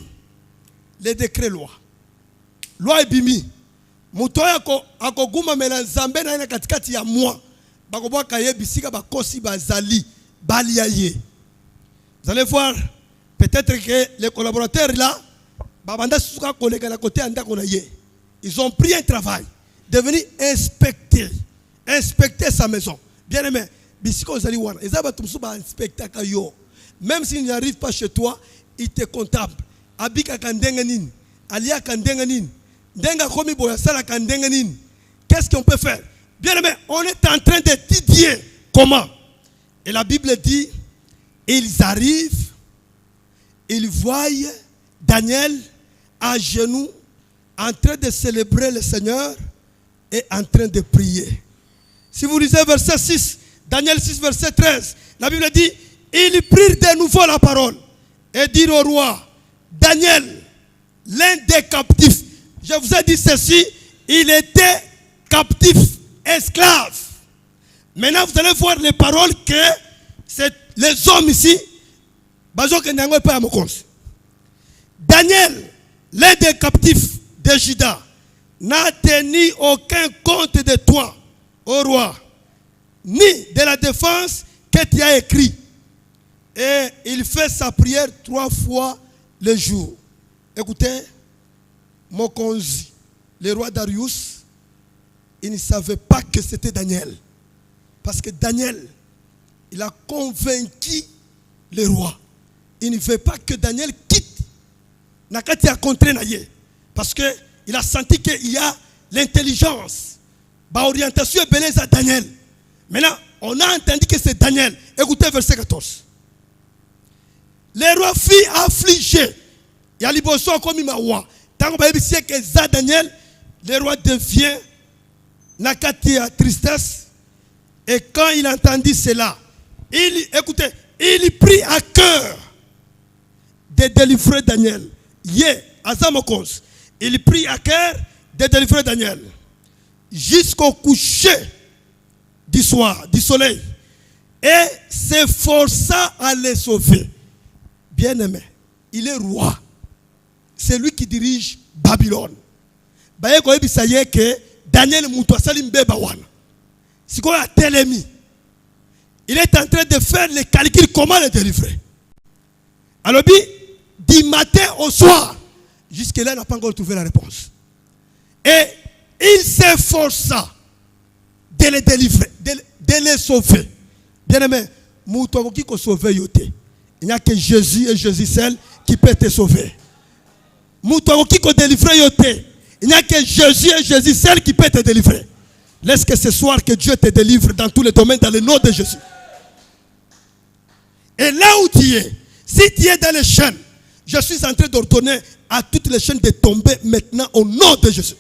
[SPEAKER 3] les décrets loi. Loi est bimi. Mutoya akoguma melanzambe na ina katikati ya mwa. Bakoboa kaye bisika bakosi bazali baliaye. Vous allez voir, peut-être que les collaborateurs là, babanda suka koleka na côté anda konaye. Ils ont pris un travail de venir inspecter sa maison. Bien aimé, bisiko zali wana. Ezaba tumsu ba inspecter kayo. Même s'il n'arrive pas chez toi, il te comptable. Abika kandenga nini, alia kandenga nini. Qu'est-ce qu'on peut faire? Bien aimé, on est en train d'étudier comment. Et la Bible dit, ils arrivent, ils voient Daniel à genoux, en train de célébrer le Seigneur et en train de prier. Si vous lisez verset 6, Daniel 6, verset 13, la Bible dit, ils prirent de nouveau la parole et dirent au roi, Daniel, l'un des captifs, je vous ai dit ceci, il était captif, esclave. Maintenant, vous allez voir les paroles que les hommes ici, Daniel, l'un des captifs de Juda, n'a tenu aucun compte de toi, ô roi, ni de la défense que tu as écrit. Et il fait sa prière 3 fois le jour. Écoutez, Mokonzi, le roi Darius, il ne savait pas que c'était Daniel. Parce que Daniel, il a convaincu le roi. Il ne veut pas que Daniel quitte Nakati a contré Naye. Parce qu'il a senti qu'il y a l'intelligence. Orientation est belle à Daniel. Maintenant, on a entendu que c'est Daniel. Écoutez verset 14. Le roi fut affligé. Il y a l'ibosson comme il m'a dit. Tant que Daniel, le roi devient Nakati à tristesse. Et quand il entendit cela, il prit à cœur de délivrer Daniel. Il prit à cœur de délivrer Daniel jusqu'au coucher du soir, du soleil, et s'efforça à les sauver. Bien aimé, il est roi. C'est lui qui dirige Babylone. Daniel il est en train de faire les calculs comment le délivrer. Alors, du matin au soir, jusque-là, il n'a pas encore trouvé la réponse. Et il s'efforça de les délivrer, de les sauver. Bien-aimé, qui peut sauver yote. Il n'y a que Jésus et Jésus seul qui peut te sauver. Qui peut délivrer yote. Il n'y a que Jésus et Jésus seul qui peut te délivrer. Laisse que ce soir que Dieu te délivre dans tous les domaines dans le nom de Jésus. Et là où tu es, si tu es dans les chaînes, je suis en train d'ordonner à toutes les chaînes de tomber maintenant au nom de Jésus.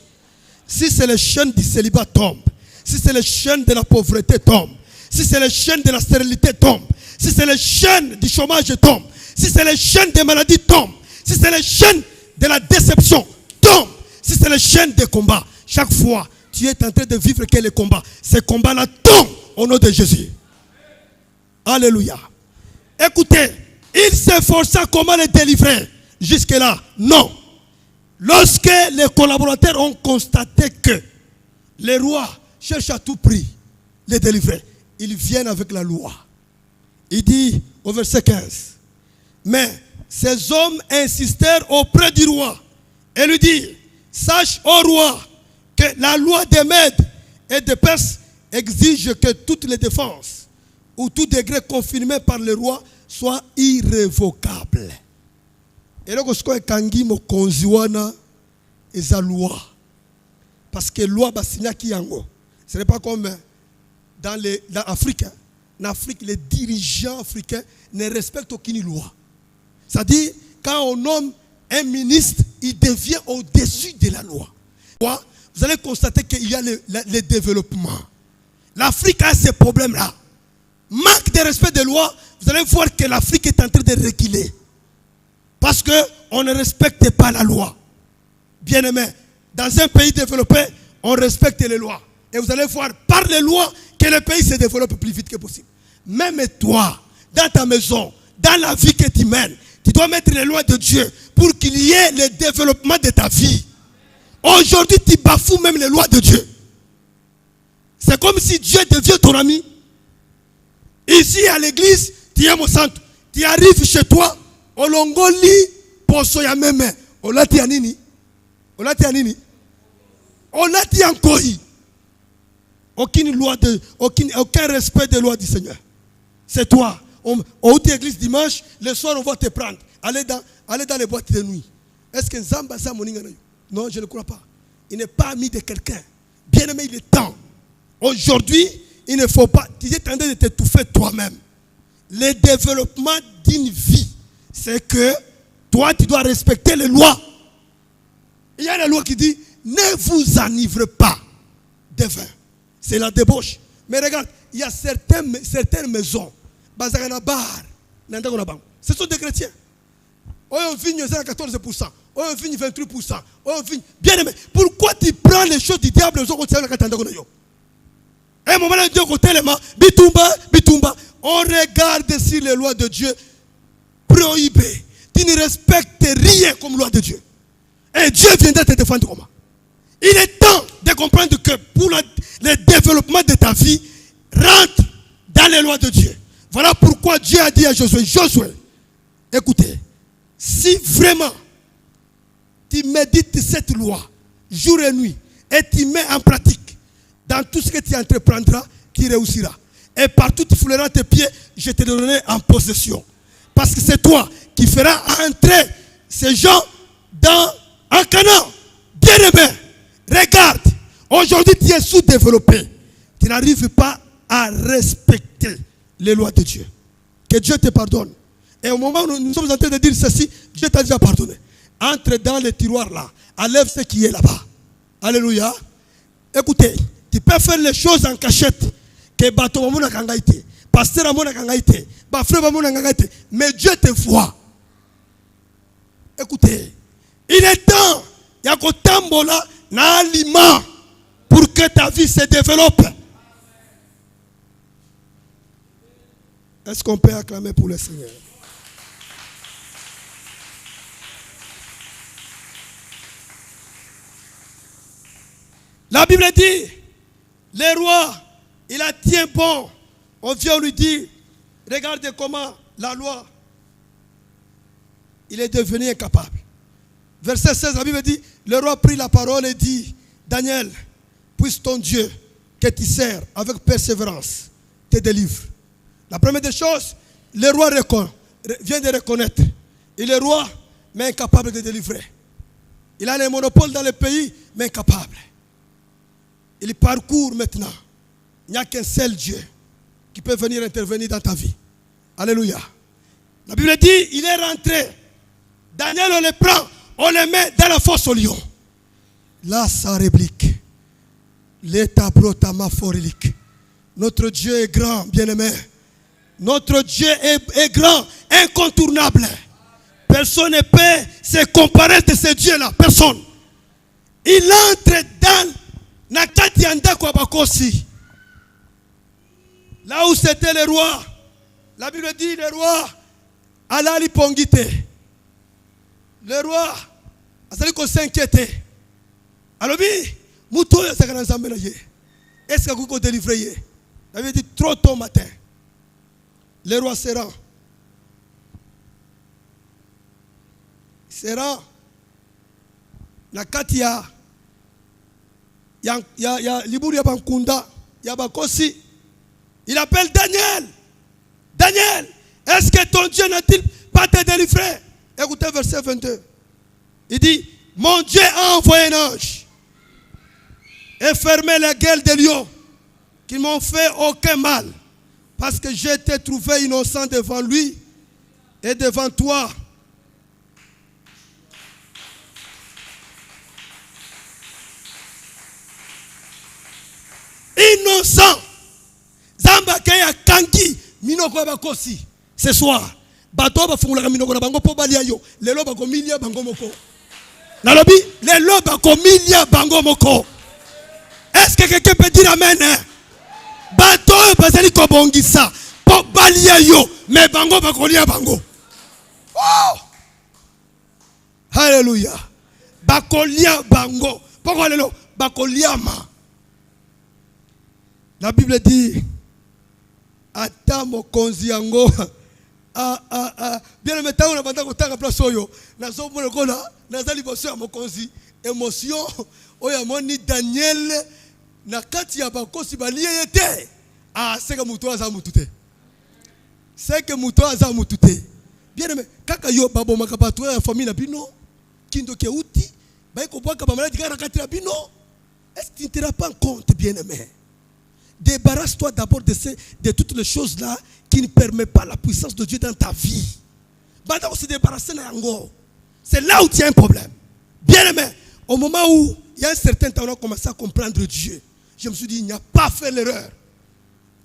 [SPEAKER 3] Si c'est les chaînes du célibat tombent, si c'est les chaînes de la pauvreté tombent, si c'est les chaînes de la stérilité tombent, si c'est les chaînes du chômage tombent, si c'est les chaînes des maladies tombent, si c'est les chaînes de la déception tombent, si c'est les chaînes des combats, chaque fois tu es en train de vivre quel combat, ces combats-là tombent au nom de Jésus. Alléluia. Écoutez, il s'efforça comment les délivrer. Jusque-là, non. Lorsque les collaborateurs ont constaté que les rois cherchent à tout prix les délivrer, ils viennent avec la loi. Il dit au verset 15, mais ces hommes insistèrent auprès du roi et lui dirent, sache, ô roi, que la loi des Mèdes et des Perses exige que toutes les défenses ou tout degré confirmé par le roi soit irrévocable. Et là, quand kangi mo konziwana eza loi, parce que loi basinya ki yango. Ce n'est pas comme dans l'Afrique. En Afrique, les dirigeants africains ne respectent aucune loi. C'est-à-dire, quand on nomme un ministre, il devient au-dessus de la loi. Vous allez constater qu'il y a le développement. L'Afrique a ces problèmes-là. Manque de respect des lois, vous allez voir que l'Afrique est en train de reculer. Parce qu'on ne respecte pas la loi. Bien aimé, dans un pays développé, on respecte les lois. Et vous allez voir par les lois que le pays se développe plus vite que possible. Même toi, dans ta maison, dans la vie que tu mènes, tu dois mettre les lois de Dieu pour qu'il y ait le développement de ta vie. Aujourd'hui, tu bafoues même les lois de Dieu. C'est comme si Dieu devient ton ami. Ici à l'église, tu es mon centre. Tu arrives chez toi, olongoli poso ya meme. Olati anini? Olati anini? Olati ankoi. Aucun respect des lois du Seigneur. C'est toi. Au église dimanche, le soir on va te prendre. Allez dans les boîtes de nuit. Est-ce que Zamba ça moninga? Non, je ne crois pas. Il n'est pas ami de quelqu'un. Bien aimé, il est temps. Aujourd'hui, il ne faut pas. Tu es en train de t'étouffer toi-même. Le développement d'une vie, c'est que toi, tu dois respecter les lois. Il y a la loi qui dit, ne vous enivrez pas de vin. C'est la débauche. Mais regarde, il y a certaines maisons. Ce sont des chrétiens. On vigne 14%. On vigne 28%. Bien aimé, pourquoi tu prends les choses du diable? Un moment là, Dieu bitumba. On regarde si les lois de Dieu prohibées. Tu ne respectes rien comme loi de Dieu. Et Dieu viendra te défendre comment? Il est temps de comprendre que pour le développement de ta vie, rentre dans les lois de Dieu. Voilà pourquoi Dieu a dit à Josué, écoutez, si vraiment tu médites cette loi, jour et nuit, et tu mets en pratique, dans tout ce que tu entreprendras, tu réussiras. Et partout tu fouleras tes pieds, je te donnerai en possession. Parce que c'est toi qui feras entrer ces gens en Canaan. Bien aimé, regarde, aujourd'hui tu es sous-développé. Tu n'arrives pas à respecter les lois de Dieu. Que Dieu te pardonne. Et au moment où nous sommes en train de dire ceci, Dieu t'a déjà pardonné. Entre dans le tiroir là, enlève ce qui est là-bas. Alléluia. Écoutez, tu peux faire les choses en cachette. Que bateau mamona kangaite, pasteur mamona kangaite, ba frère mamona kangaite, mais Dieu te voit. Écoutez, il est temps, il y a qu'au tambola na aliment pour que ta vie se développe. Est-ce qu'on peut acclamer pour le Seigneur? La Bible dit, les rois, il a tient bon. On vient lui dire, regardez comment la loi, il est devenu incapable. Verset 16, la Bible dit, le roi prit la parole et dit, Daniel, puisse ton Dieu, que tu sers avec persévérance te délivre. La première des choses, le roi vient de reconnaître. Il est roi, mais incapable de délivrer. Il a les monopoles dans le pays, mais incapable. Il parcourt maintenant. Il n'y a qu'un seul Dieu qui peut venir intervenir dans ta vie. Alléluia. La Bible dit, il est rentré. Daniel, on le prend, on le met dans la fosse au lion. Là, ça réplique. L'état brotama forilique. Notre Dieu est grand, bien-aimé. Notre Dieu est grand, incontournable. Personne ne peut se comparer de ce Dieu-là. Personne. Il entre dans Nakati Andako Abakosi. Là où c'était le roi. La Bible dit le roi Alali Pongite. Le roi Azali ko s'inquiéter. Alors Mouto Sakana Zambena ye. Est-ce que vous délivrez ye? La Bible dit trop tôt matin. Le roi se rend. Se rend. Nakati ya Liburi ya Bankunda ya Bakosi. Il appelle Daniel. Daniel, est-ce que ton Dieu n'a-t-il pas te délivré? Écoutez verset 22. Il dit, mon Dieu a envoyé un ange et fermé la gueule des lions qui m'ont fait aucun mal parce que j'ai été trouvé innocent devant lui et devant toi. Innocent. Zamba kaya kanki minoko bakosi. Ce soir, bato ba fungula minoko na bango po balia yo. Lelo ba komilia bango moko. Nalobi, lelo ba komilia bango moko. Est-ce que quelqu'un peut dire amen? Bato bazali ko bongisa po balia yo, mais bango ba kolia bango. Oh! Hallelujah. Bakolia bango. Pourquoi lelo bakolia ma? La Bible dit ata mokonzi yango bien le temps on a banda kotanga place oyo nazo mona kola nazali boso ya mokonzi émotion oyo moni Daniel na kati ya bakosi balie yete c'est que muto aza mutute c'est que muto aza mutute bien aimé kaka yo babo makabato ya famille na bino kindo ke uti ba ko boka ba maladi kana kati na bino est-ce que tu ne te rends pas compte bien aimé? Débarrasse-toi d'abord de toutes les choses là qui ne permettent pas la puissance de Dieu dans ta vie. C'est là où il y a un problème. Bien aimé, au moment où il y a un certain temps, on a commencé à comprendre Dieu. Je me suis dit, il n'y a pas à faire l'erreur.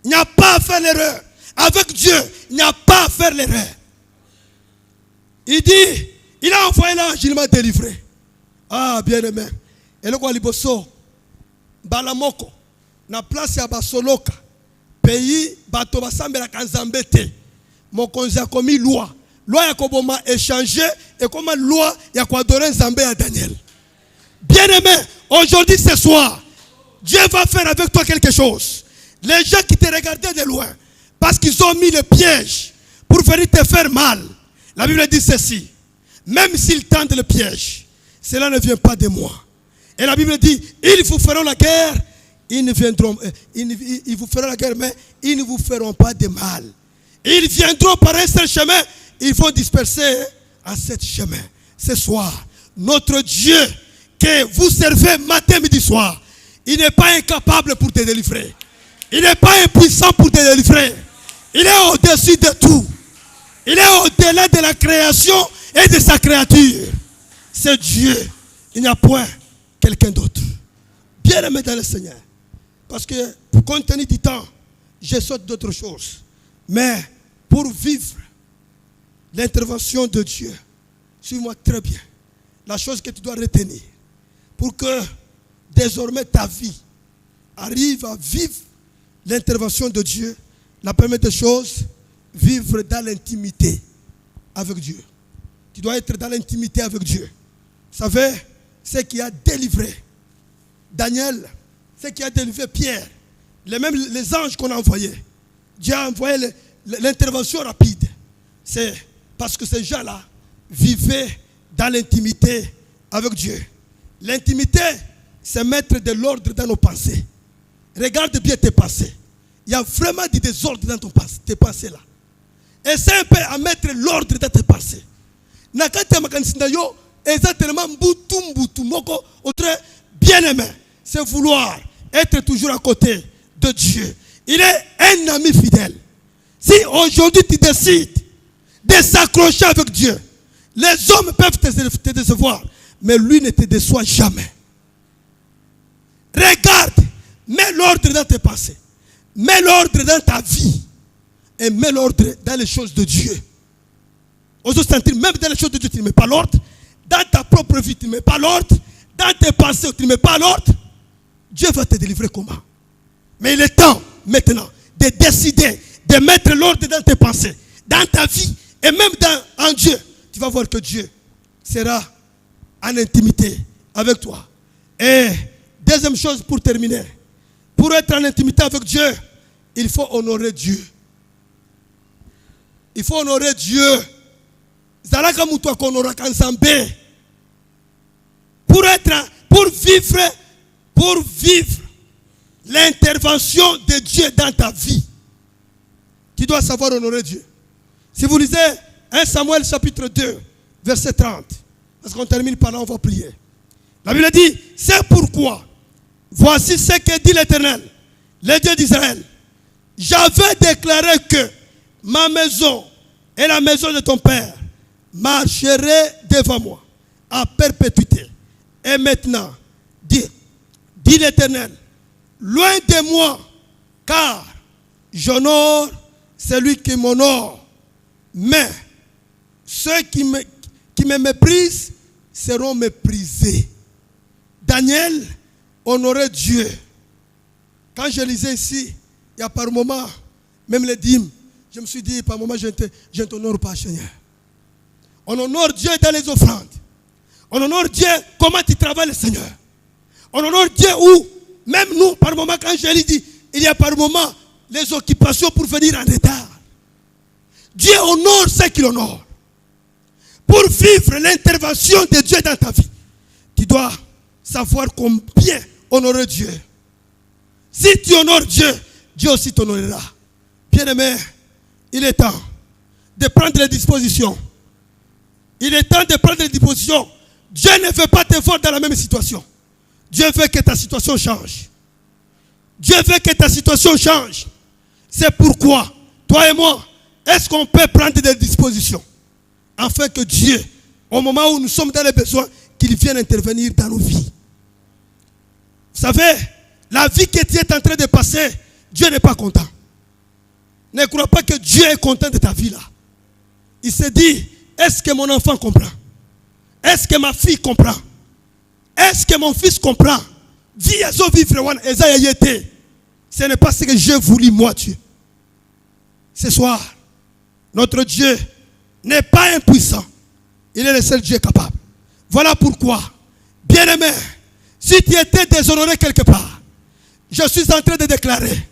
[SPEAKER 3] Il n'y a pas à faire l'erreur. Avec Dieu, il n'y a pas à faire l'erreur. Il dit, il a envoyé l'ange, il m'a délivré. Ah, bien aimé. Et le quoi, liboso, balamoko. Na place ya basoloka pays bato basambela kanzambe te mokonzi akomi loi ya koboma échanger et comme loi ya adorer nzambe ya Daniel. Bien-aimé, aujourd'hui ce soir Dieu va faire avec toi quelque chose. Les gens qui te regardaient de loin parce qu'ils ont mis le piège pour venir te faire mal, la Bible dit ceci: même s'ils tendent le piège, cela ne vient pas de moi. Et la Bible dit, ils vous feront la guerre. Ils vous feront la guerre, mais ils ne vous feront pas de mal. Ils viendront par un seul chemin, ils vont disperser à cet chemin. Ce soir, notre Dieu que vous servez matin, midi, soir, il n'est pas incapable pour te délivrer. Il n'est pas impuissant pour te délivrer. Il est au-dessus de tout. Il est au-delà de la création et de sa créature. C'est Dieu. Il n'y a point quelqu'un d'autre. Bien aimé dans le Seigneur. Parce que, pour compte tenu du temps, je saute d'autres choses. Mais, pour vivre l'intervention de Dieu, suis-moi très bien. La chose que tu dois retenir, pour que désormais ta vie arrive à vivre l'intervention de Dieu, la première des choses, vivre dans l'intimité avec Dieu. Tu dois être dans l'intimité avec Dieu. Vous savez, ce qui a délivré Daniel, ce qui a délivré Pierre, les anges qu'on a envoyés, Dieu a envoyé l'intervention rapide. C'est parce que ces gens-là vivaient dans l'intimité avec Dieu. L'intimité, c'est mettre de l'ordre dans nos pensées. regarde bien tes pensées. Il y a vraiment du désordre dans tes pensées là. Essaie un peu à mettre l'ordre dans tes pensées. Nakate makanisi na yo exactement mbutu moko autre bien-aimé, c'est vouloir être toujours à côté de Dieu. Il est un ami fidèle. Si aujourd'hui tu décides de s'accrocher avec Dieu, les hommes peuvent te décevoir, mais lui ne te déçoit jamais. Regarde, mets l'ordre dans tes pensées, mets l'ordre dans ta vie et mets l'ordre dans les choses de Dieu. Ose sentir, même dans les choses de Dieu, tu ne mets pas l'ordre. Dans ta propre vie, tu ne mets pas l'ordre. Dans tes pensées, tu ne mets pas l'ordre. Dieu va te délivrer comment? Mais il est temps maintenant de décider de mettre l'ordre dans tes pensées, dans ta vie et même en Dieu. Tu vas voir que Dieu sera en intimité avec toi. Et deuxième chose pour terminer, pour être en intimité avec Dieu, il faut honorer Dieu. Il faut honorer Dieu. Pour vivre l'intervention de Dieu dans ta vie, tu dois savoir honorer Dieu. Si vous lisez 1 Samuel chapitre 2, verset 30, parce qu'on termine par là, on va prier. La Bible dit, c'est pourquoi, voici ce que dit l'Éternel, le Dieu d'Israël. J'avais déclaré que ma maison et la maison de ton père marcheraient devant moi à perpétuité. Et maintenant, dit l'Éternel, loin de moi, car j'honore celui qui m'honore. Mais ceux qui me méprisent seront méprisés. Daniel honorait Dieu. Quand je lisais ici, il y a par moment, même les dîmes, je me suis dit, par moment, je ne t'honore pas, Seigneur. On honore Dieu dans les offrandes. On honore Dieu comment tu travailles, le Seigneur. On honore Dieu où, même nous, par moment, quand je lui dis, il y a par moment les occupations pour venir en retard. Dieu honore ce qu'il honore. Pour vivre l'intervention de Dieu dans ta vie, tu dois savoir combien honorer Dieu. Si tu honores Dieu, Dieu aussi t'honorera. Bien-aimé, il est temps de prendre les dispositions. Il est temps de prendre les dispositions. Dieu ne veut pas te voir dans la même situation. Dieu veut que ta situation change. Dieu veut que ta situation change. C'est pourquoi, toi et moi, est-ce qu'on peut prendre des dispositions afin que Dieu, au moment où nous sommes dans les besoins, qu'il vienne intervenir dans nos vies. Vous savez, la vie que tu es en train de passer, Dieu n'est pas content. Ne crois pas que Dieu est content de ta vie là. Il se dit, est-ce que mon enfant comprend? Est-ce que ma fille comprend? Est-ce que mon fils comprend? Ce n'est pas ce que j'ai voulu moi, Dieu. Ce soir, notre Dieu n'est pas impuissant. Il est le seul Dieu capable. Voilà pourquoi, bien-aimé, si tu étais déshonoré quelque part, je suis en train de déclarer,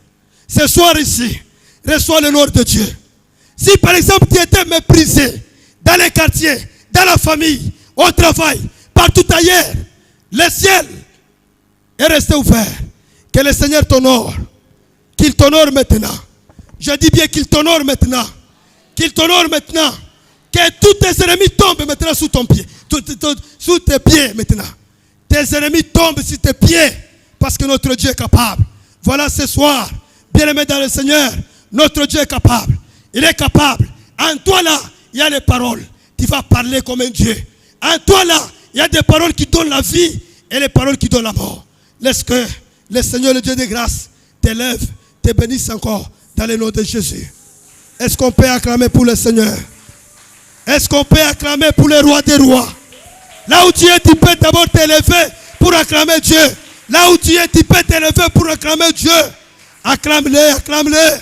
[SPEAKER 3] ce soir ici, reçois l'honneur de Dieu. Si par exemple tu étais méprisé dans les quartiers, dans la famille, au travail, partout ailleurs, le ciel est resté ouvert. Que le Seigneur t'honore. Qu'il t'honore maintenant. Je dis bien qu'il t'honore maintenant. Qu'il t'honore maintenant. Que tous tes ennemis tombent maintenant sous ton pied. Sous tes pieds maintenant. Tes ennemis tombent sur tes pieds. Parce que notre Dieu est capable. Voilà ce soir, bien-aimé dans le Seigneur, notre Dieu est capable. Il est capable. En toi là, il y a les paroles. Tu vas parler comme un Dieu. En toi là, il y a des paroles qui donnent la vie et les paroles qui donnent la mort. Laisse que le Seigneur, le Dieu de grâce, t'élève, te bénisse encore dans le nom de Jésus. Est-ce qu'on peut acclamer pour le Seigneur? Est-ce qu'on peut acclamer pour le roi des rois? Là où tu es, tu peux d'abord t'élever pour acclamer Dieu. Là où tu es, tu peux t'élever pour acclamer Dieu. Acclame-le, acclame-le.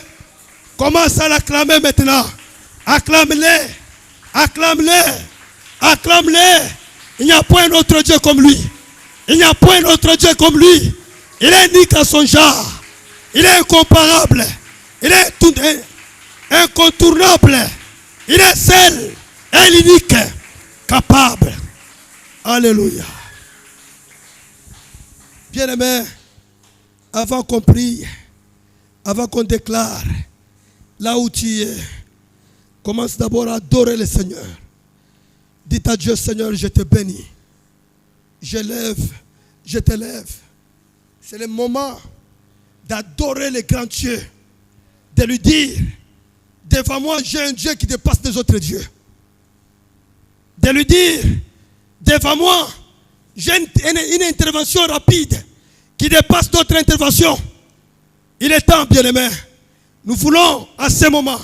[SPEAKER 3] Commence à l'acclamer maintenant. Acclame-le, acclame-le, acclame-le. Il n'y a point un autre Dieu comme lui. Il n'y a point un autre Dieu comme lui. Il est unique à son genre. Il est incomparable. Il est tout incontournable. Il est seul et l'unique, capable. Alléluia. Bien-aimé, avant qu'on prie, avant qu'on déclare, là où tu es, commence d'abord à adorer le Seigneur. Dites à Dieu, Seigneur, je te bénis. Je t'élève. C'est le moment d'adorer le grand Dieu, de lui dire, devant moi, j'ai un Dieu qui dépasse les autres dieux. De lui dire, devant moi, j'ai une intervention rapide qui dépasse d'autres interventions. Il est temps, bien-aimés. Nous voulons, à ce moment,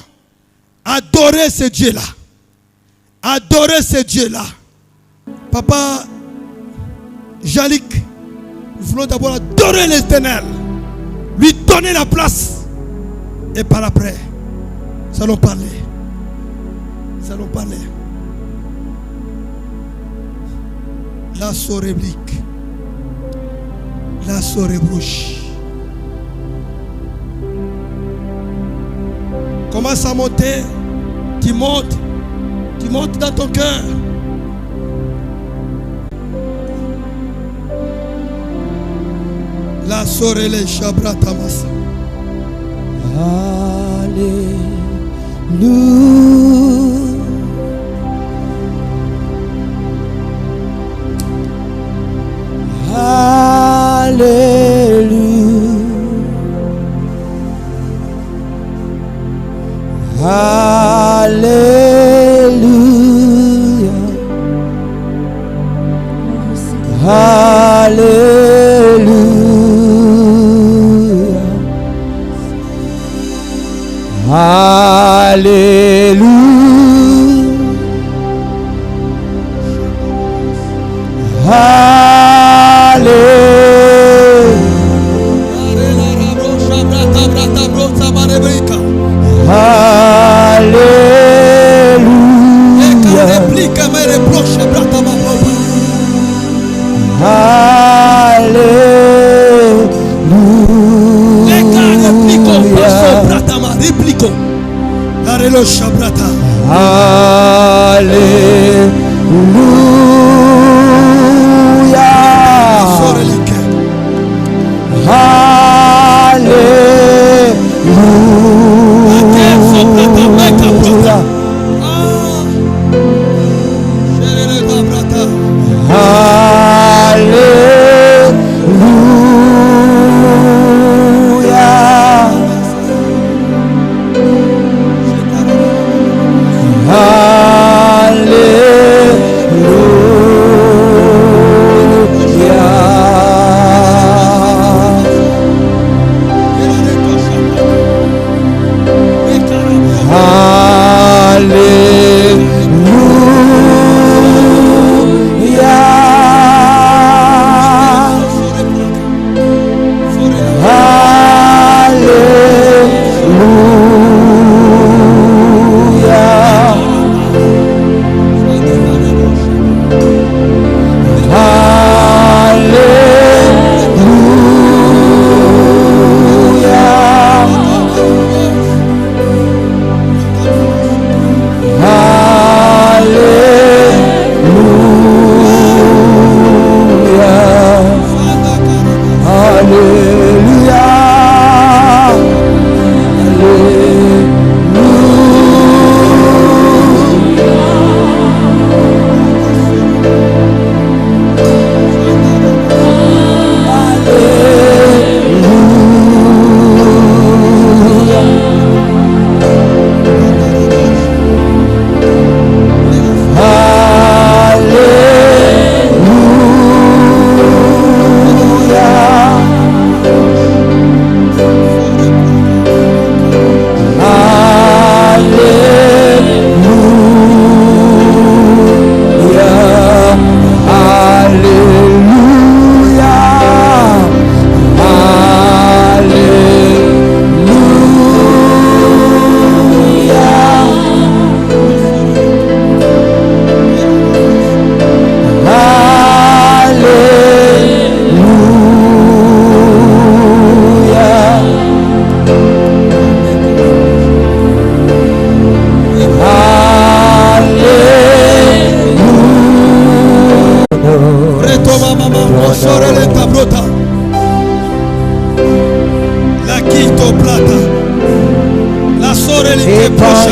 [SPEAKER 3] adorer ce Dieu-là. Adorer ce Dieu-là. Papa Jalik, nous voulons d'abord adorer l'Éternel. Lui donner la place. Et par après, nous allons parler. Nous allons parler. La soréblique. La sorébrouche. Commence à monter. Tu montes dans ton cœur. La sorele shabratamas.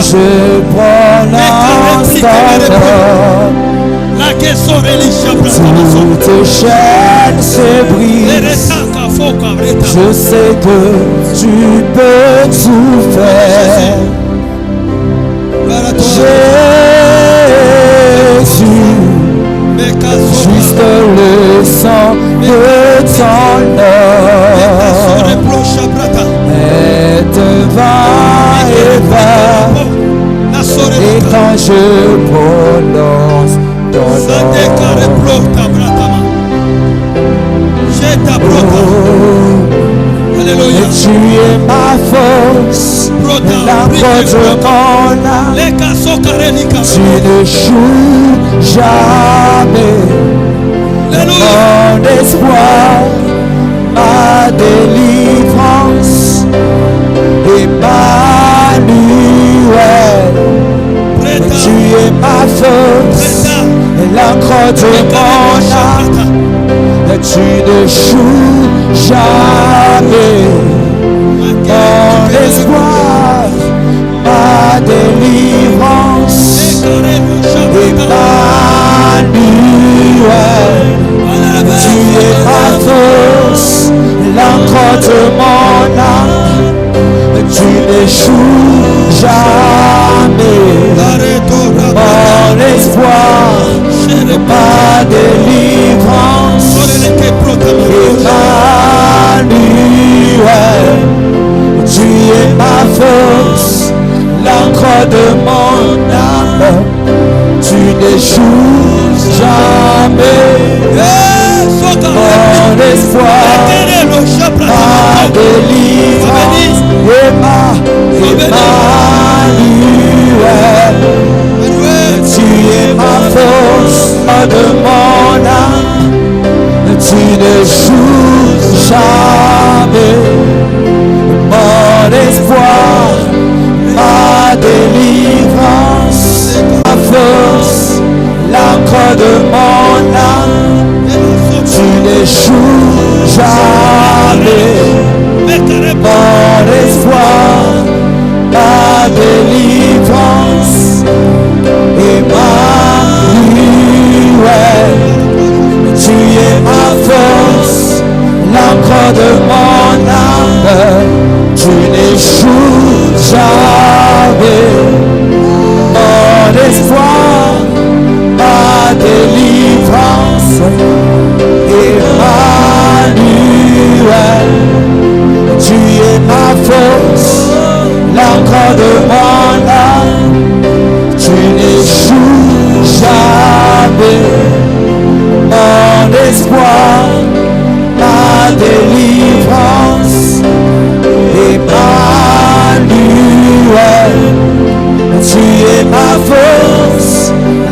[SPEAKER 2] je prononce ton nom,
[SPEAKER 3] La question religieuse.
[SPEAKER 2] toutes chaînes se brisent. Je sais que tu peux tout faire. Jésus, juste le sang de ton nom est devant et va. Et quand je prononce ton nom,
[SPEAKER 3] Alléluia.
[SPEAKER 2] et tu es ma force, la force de mon âme. Tu ne joues jamais. Mon espoir, ma délivrance, Emmanuel. Tu es ma force, l'encre de mon âme. Tu ne joues jamais. Mon espoir, ma délivrance, Emmanuel. Tu es ma force, l'encre de mon âme. Tu n'échoues jamais. Mon espoir, ma délivrance, Emmanuel. Tu es ma force, l'encre de mon âme. Tu n'échoues jamais. Mon espoir, ma délivrance, Emmanuel. Tu es ma force de mon âme. Tu ne joues jamais. Mon espoir, ma délivrance, ma force, l'encre de mon âme. Tu ne joues jamais. Mon espoir, ma délivrance, Emmanuel. Tu es ma force, l'encre de mon âme. Tu n'échoues jamais. Mon espoir, ma délivrance, Emmanuel. Tu es ma force, l'encre de mon âme. Tu n'échoues jamais. Mon espoir, ma délivrance, Emmanuel. Tu es ma force,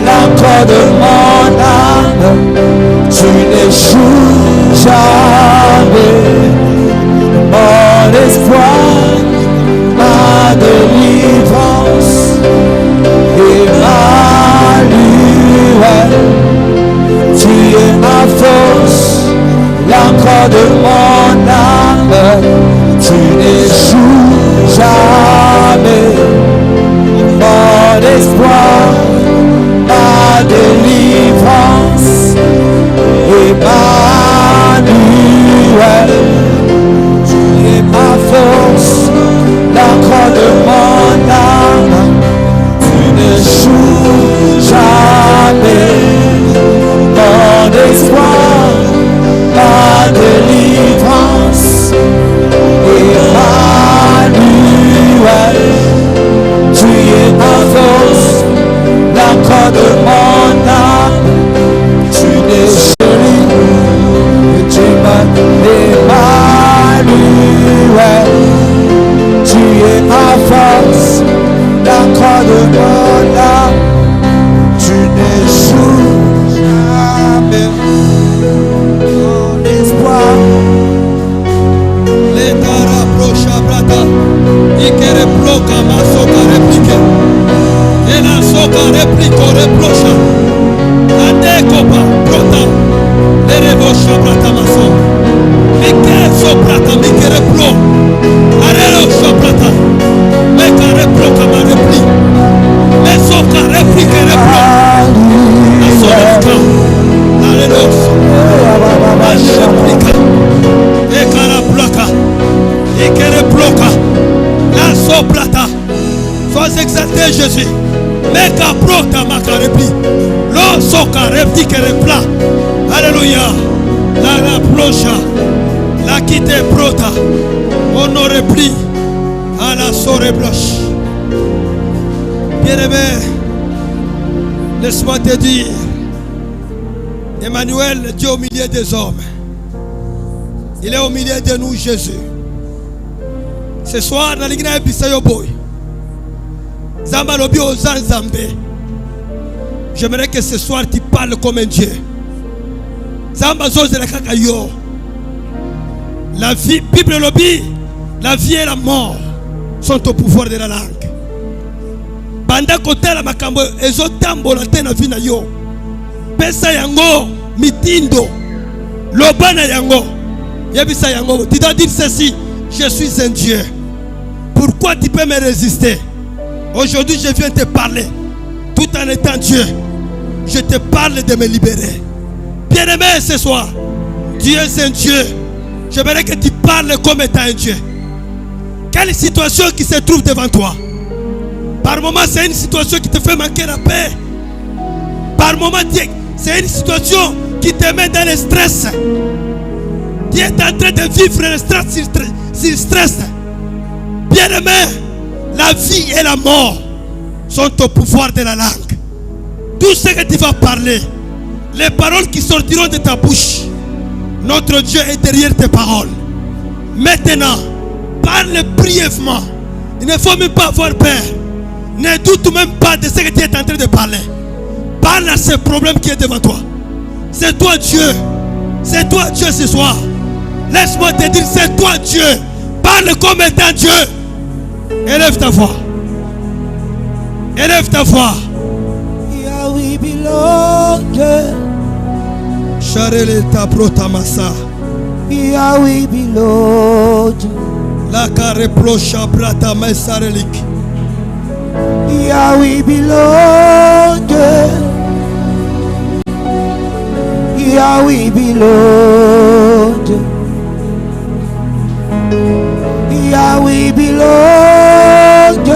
[SPEAKER 2] l'encre de mon âme. Tu n'échoues jamais. Mon espoir, ma délivrance, Emmanuel. Tu es ma force, l'encre de mon âme. Tu n'échoues jamais. Mon espoir, ma délivrance, Emmanuel. Tu es ma force, l'encre de mon âme. Tu n'échoues jamais. Mon espoir, ma délivrance, Emmanuel. Tu es ma force, l'encre de mon âme. Tu n'échoues, tu m'Emmanuel. Tu es ma force, l'encre de mon âme. Tu n'échoues jamais. Mon espoir,
[SPEAKER 3] L'état rapproche à Brata. Il qui reploque à ma soca réplique. Et la soca réplique au reproche. La décopa, Brata. Les revoches à Brata maçon. Mais qu'est-ce que Brata, mais qui reploque. Arrête au Brata. Mais qu'à reploque à ma réplique. soka réplique replo. La soka. Alléluia. Ekara bloka. Ekere bloka. La soplata. Sois exalté Jésus. Meka prota makarepli. Lo soka réplique repla. Alléluia. La plocha. La quitte prota. Honore pli. À la sore blanche. Bien-aimé, laisse-moi te dire, Emmanuel, Dieu au milieu des hommes. Il est au milieu de nous, Jésus. Ce soir, dans l'Igna Bisayo Boy, Zamba Lobi Ozan Zambé. J'aimerais que ce soir tu parles comme un Dieu. Zamba Zoze la Kakayo. La vie, Bible Lobi, la vie et la mort sont au pouvoir de la langue. Banda kote la makambo ezotambola te na vie na yo. Pesa yango mitindo. Lobana yango. Yebisa yango. Tu dois dire ceci. Je suis un Dieu. Pourquoi tu peux me résister? Aujourd'hui je viens te parler. Tout en étant Dieu. Je te parle de me libérer. Bien-aimé ce soir. Dieu est un Dieu. J'aimerais que tu parles comme étant un Dieu. Quelle situation qui se trouve devant toi? Par moment, c'est une situation qui te fait manquer la paix. Par moment, c'est une situation qui te met dans le stress. Tu es en train de vivre le stress sur stress. Bien-aimé, la vie et la mort sont au pouvoir de la langue. Tout ce que tu vas parler, les paroles qui sortiront de ta bouche, notre Dieu est derrière tes paroles. Maintenant, parle brièvement. Il ne faut même pas avoir peur. Ne doute même pas de ce que tu es en train de parler. Parle à ce problème qui est devant toi. C'est toi Dieu. C'est toi Dieu ce soir. Laisse-moi te dire, c'est toi Dieu. Parle comme étant Dieu. Élève ta voix. Élève ta voix.
[SPEAKER 2] Yahweh belong.
[SPEAKER 3] Charele ta protamasa.
[SPEAKER 2] Yahweh belong.
[SPEAKER 3] La carre plocha brata mesarelik.
[SPEAKER 2] Yahweh belong. Yahweh belong. Yahweh belong.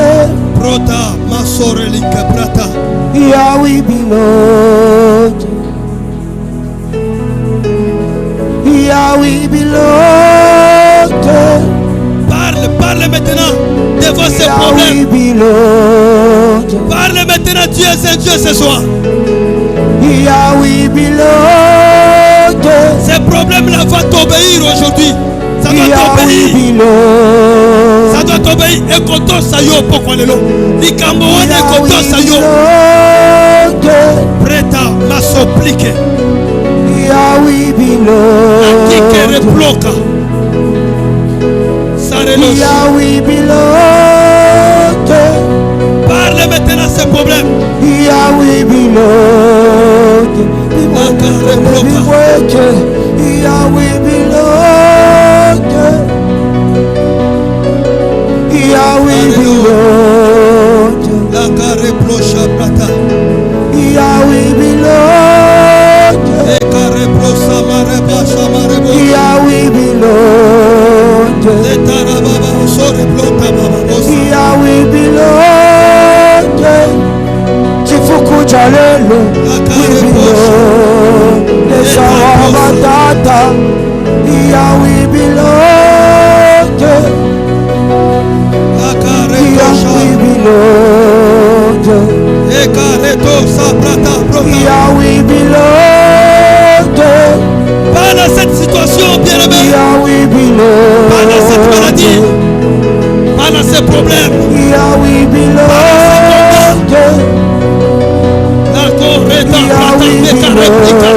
[SPEAKER 3] Brota masorelik brata.
[SPEAKER 2] Yahweh belong. Yahweh belong.
[SPEAKER 3] Parle maintenant devant ces problèmes. Parle maintenant, Dieu est un Dieu ce soir.
[SPEAKER 2] Yahweh belong.
[SPEAKER 3] Ces problèmes-là vont t'obéir aujourd'hui. Ça doit t'obéir. Ça doit t'obéir. Et koto sayo poko lelo. Likambo wane koto sayo. Preta masoplike.
[SPEAKER 2] Yahweh belong.
[SPEAKER 3] Akike reploka.
[SPEAKER 2] Yahweh belong.
[SPEAKER 3] Parle maintenant ces problèmes.
[SPEAKER 2] Yahweh belong. Yahweh belong. Yahweh belong.
[SPEAKER 3] La carre plocha brata.
[SPEAKER 2] Yahweh belong.
[SPEAKER 3] E carre plocha mareba shamarebo.
[SPEAKER 2] Yahweh belong.
[SPEAKER 3] Le tarababa sore blota baba.
[SPEAKER 2] Yahweh belong. Chifuku jalelo.
[SPEAKER 3] La carre plocha.
[SPEAKER 2] Lesawa matata. Yahweh belong.
[SPEAKER 3] La carre plocha.
[SPEAKER 2] Yahweh belong.
[SPEAKER 3] E carre tosa brata brota.
[SPEAKER 2] Yahweh belong.
[SPEAKER 3] Pas dans cette situation, bien-aimé.
[SPEAKER 2] Yahweh belong.
[SPEAKER 3] Pas dans cette maladie. Pas dans ces problèmes.
[SPEAKER 2] Yahweh belong.
[SPEAKER 3] La correta brata meka replica.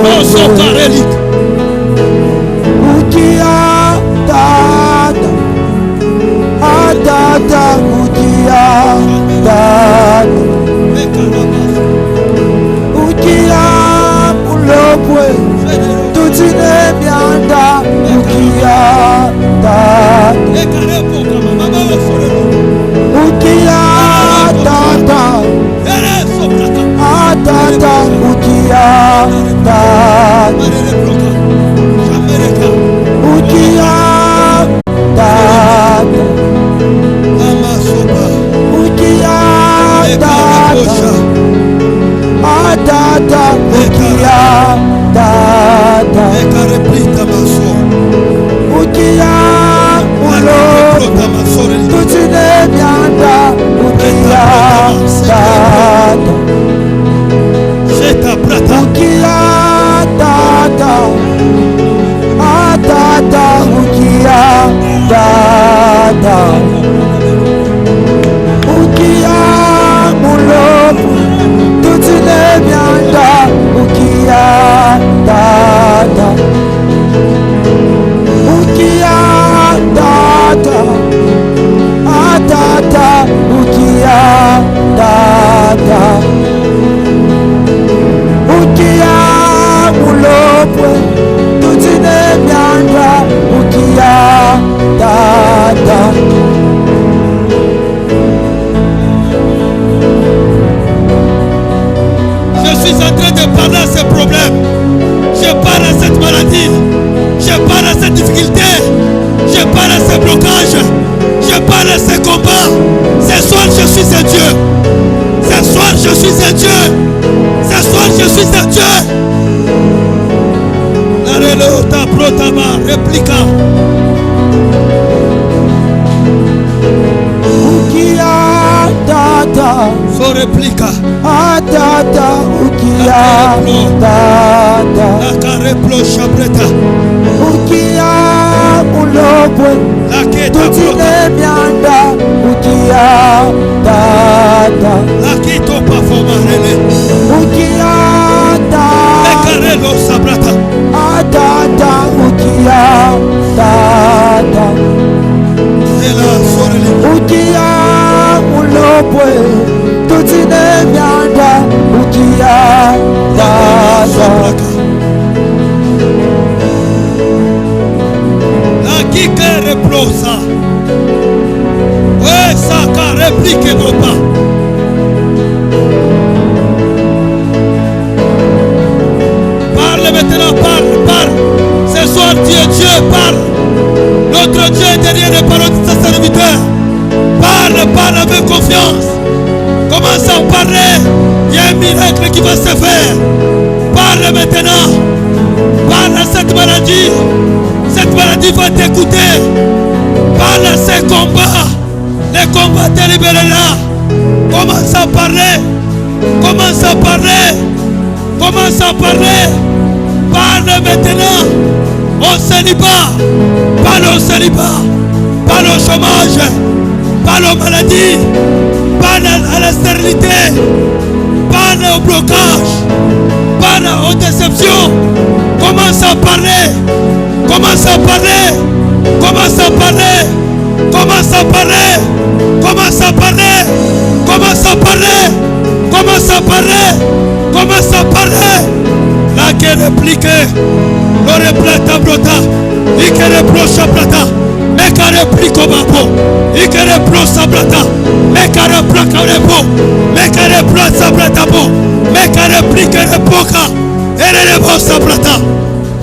[SPEAKER 3] No so carelik.
[SPEAKER 2] Utia tata. Atata utia tata.
[SPEAKER 3] Meka raba.
[SPEAKER 2] Utia mulopwe. Tutine mianda. Utia tata.
[SPEAKER 3] E carepo kama mama sorelo.
[SPEAKER 2] Utia tata.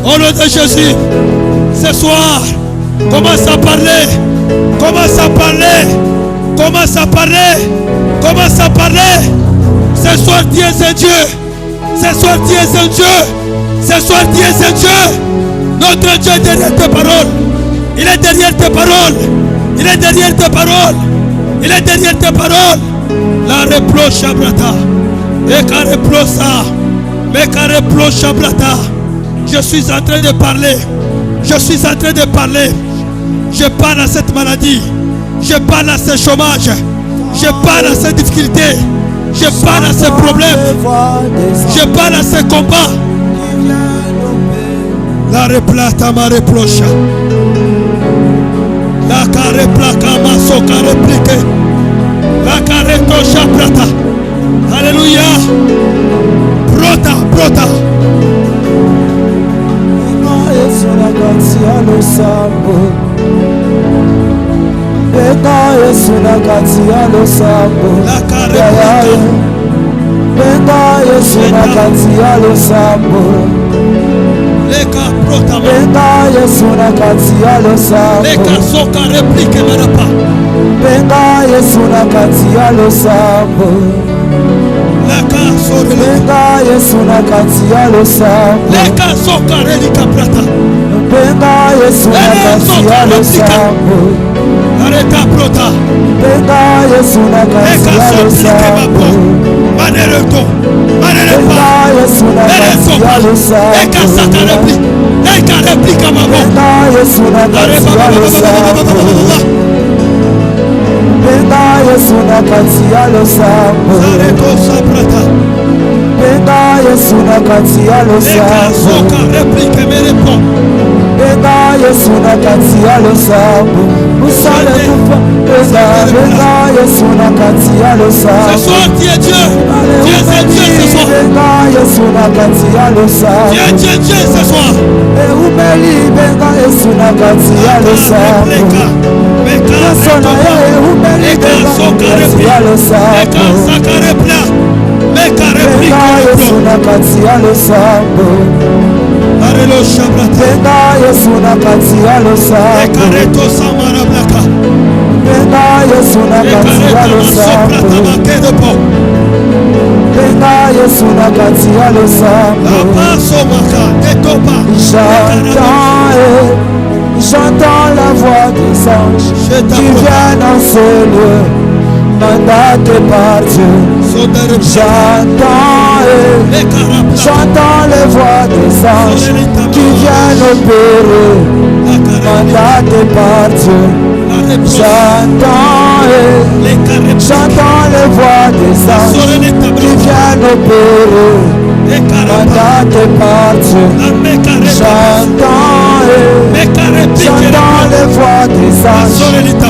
[SPEAKER 3] Au nom de Jésus, ce soir, commence à parler, commence à parler, commence à parler, commence à parler. Ce soir, Dieu est Dieu. Ce soir, Dieu est Dieu. Ce soir, Dieu est Dieu. Notre Dieu est derrière tes paroles. Il est derrière tes paroles. Il est derrière tes paroles. Il est derrière tes paroles. La reproche à brata. Et qu'à reprocha. Mais qu'à reproche à brata. Je suis en train de parler. Je suis en train de parler. Je parle à cette maladie. Je parle à ce chômage. Je parle à ces difficultés. Je parle à ces problèmes. Je parle à ces combats. La replata ma reproche. La carre placa ma soca réplique. La carre tosha plata. Alléluia. Brota, brota. La carre Leka brota Leka soka réplique marapa.
[SPEAKER 2] Benga Yesu na kati ya losambo.
[SPEAKER 3] La
[SPEAKER 2] Benga Yesu na kati ya losambo. Benga Yesu na kati ya losambo. Benga Yesu na kati ya losambo. Benga Yesu na kati ya losambo. Benga Yesu na kati ya losambo. Benga Yesu na kati ya losambo. Benga Yesu na kati ya losambo. Benga Yesu na kati ya losambo. Usale kufa. Benga Yesu na kati ya losambo.
[SPEAKER 1] Ce soir, tu es Dieu. Tu es Dieu ce soir.
[SPEAKER 2] Benga Yesu na kati ya losambo.
[SPEAKER 1] Tu es Dieu ce soir.
[SPEAKER 2] Umeli benga Yesu na kati ya losambo. Yesu na ye umeli benga kati ya losambo. Benga Yesu na kati ya losambo. Benga Yesu na kati ya losambo. Benga Yesu na kati ya losambo. Benga Yesu na kati ya losambo. J'entends la voix des anges qui viennent en ce lieu, mandatés par Dieu. J'entends les voix des anges qui viennent opérer, mandatés par Dieu. J'entends les voix des anges qui viennent opérer, mandatés par Dieu. J'entends les voix des anges